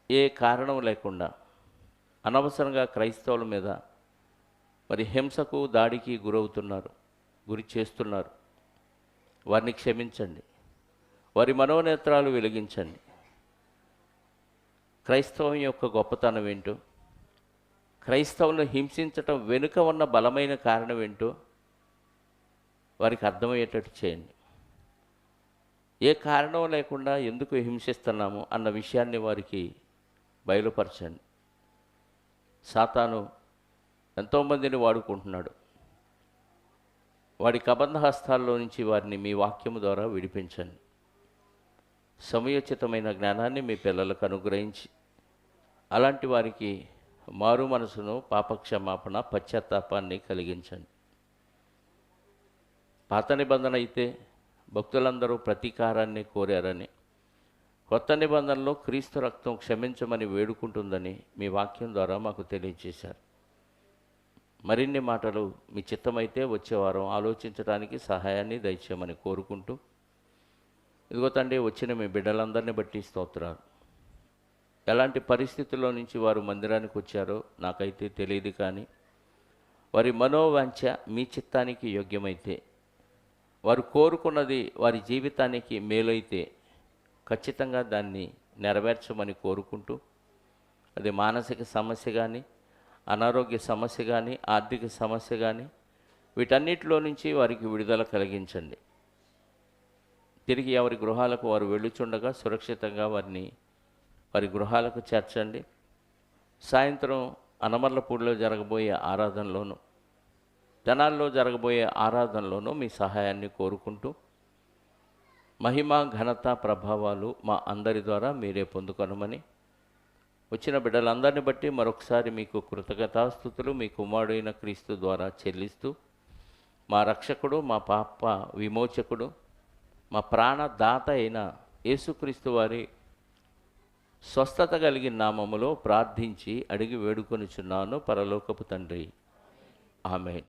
ఏ కారణం లేకుండా అనవసరంగా క్రైస్తవుల మీద మరి హింసకు దాడికి గురి చేస్తున్నారు. వారిని క్షమించండి, వారి మనోనేత్రాలు వెలిగించండి. క్రైస్తవం యొక్క గొప్పతనం ఏంటో, క్రైస్తవులను హింసించటం వెనుక ఉన్న బలమైన కారణం ఏంటో వారికి అర్థమయ్యేటట్టు చేయండి. ఏ కారణం లేకుండా ఎందుకు హింసిస్తున్నాము అన్న విషయాన్ని వారికి బయలుపరచండి. సాతాను ఎంతోమందిని వాడుకుంటున్నాడు. వాడి కబంధ హస్తాల్లో నుంచి వారిని మీ వాక్యము ద్వారా విడిపించండి. సమయోచితమైన జ్ఞానాన్ని మీ పిల్లలకు అనుగ్రహించి అలాంటి వారికి మారు మనసును, పాపక్షమాపణ, పశ్చాత్తాపాన్ని కలిగించండి. పాత నిబంధన అయితే భక్తులందరూ ప్రతీకారాన్ని కోరారని, కొత్త నిబంధనలో క్రీస్తు రక్తం క్షమించమని వేడుకుంటుందని మీ వాక్యం ద్వారా మాకు తెలియజేశారు. మరిన్ని మాటలు మీ చిత్తమైతే వచ్చే వారం ఆలోచించడానికి సహాయాన్ని దయచేయమని కోరుకుంటూ, ఇదిగో తండ్రి, వచ్చిన మీ బిడ్డలందరినీ బట్టి స్తోత్రాలు. ఎలాంటి పరిస్థితుల్లో నుంచి వారు మందిరానికి వచ్చారో నాకైతే తెలియదు, కానీ వారి మనోవాంఛ మీ చిత్తానికి యోగ్యమైతే, వారు కోరుకున్నది వారి జీవితానికి మేలైతే ఖచ్చితంగా దాన్ని నెరవేర్చమని కోరుకుంటూ, అది మానసిక సమస్య కానీ, అనారోగ్య సమస్య కానీ, ఆర్థిక సమస్య కానీ, వీటన్నిటిలో నుంచి వారికి విడుదల కలిగించండి. తిరిగి ఎవరి గృహాలకు వారు వెళ్ళుచుండగా సురక్షితంగా వారి గృహాలకు చేర్చండి. సాయంత్రం అనమర్లపూడిలో జరగబోయే ఆరాధనలోను, తెనాల్లో జరగబోయే ఆరాధనలోనూ మీ సహాయాన్ని కోరుకుంటూ, మహిమ, ఘనత, ప్రభావాలు మా అందరి ద్వారా మీరే పొందుకొనమని, వచ్చిన బిడ్డలందరిని బట్టి మరొకసారి మీకు కృతజ్ఞతాస్తుతులు మీ కుమారుడైన క్రీస్తు ద్వారా చెల్లిస్తూ, మా రక్షకుడు, మా పాప విమోచకుడు, మా ప్రాణదాత అయిన యేసుక్రీస్తు వారి స్వస్థత కలిగిన నామములో ప్రార్థించి అడిగి వేడుకొనుచున్నాను పరలోకపు తండ్రి. ఆమేన్.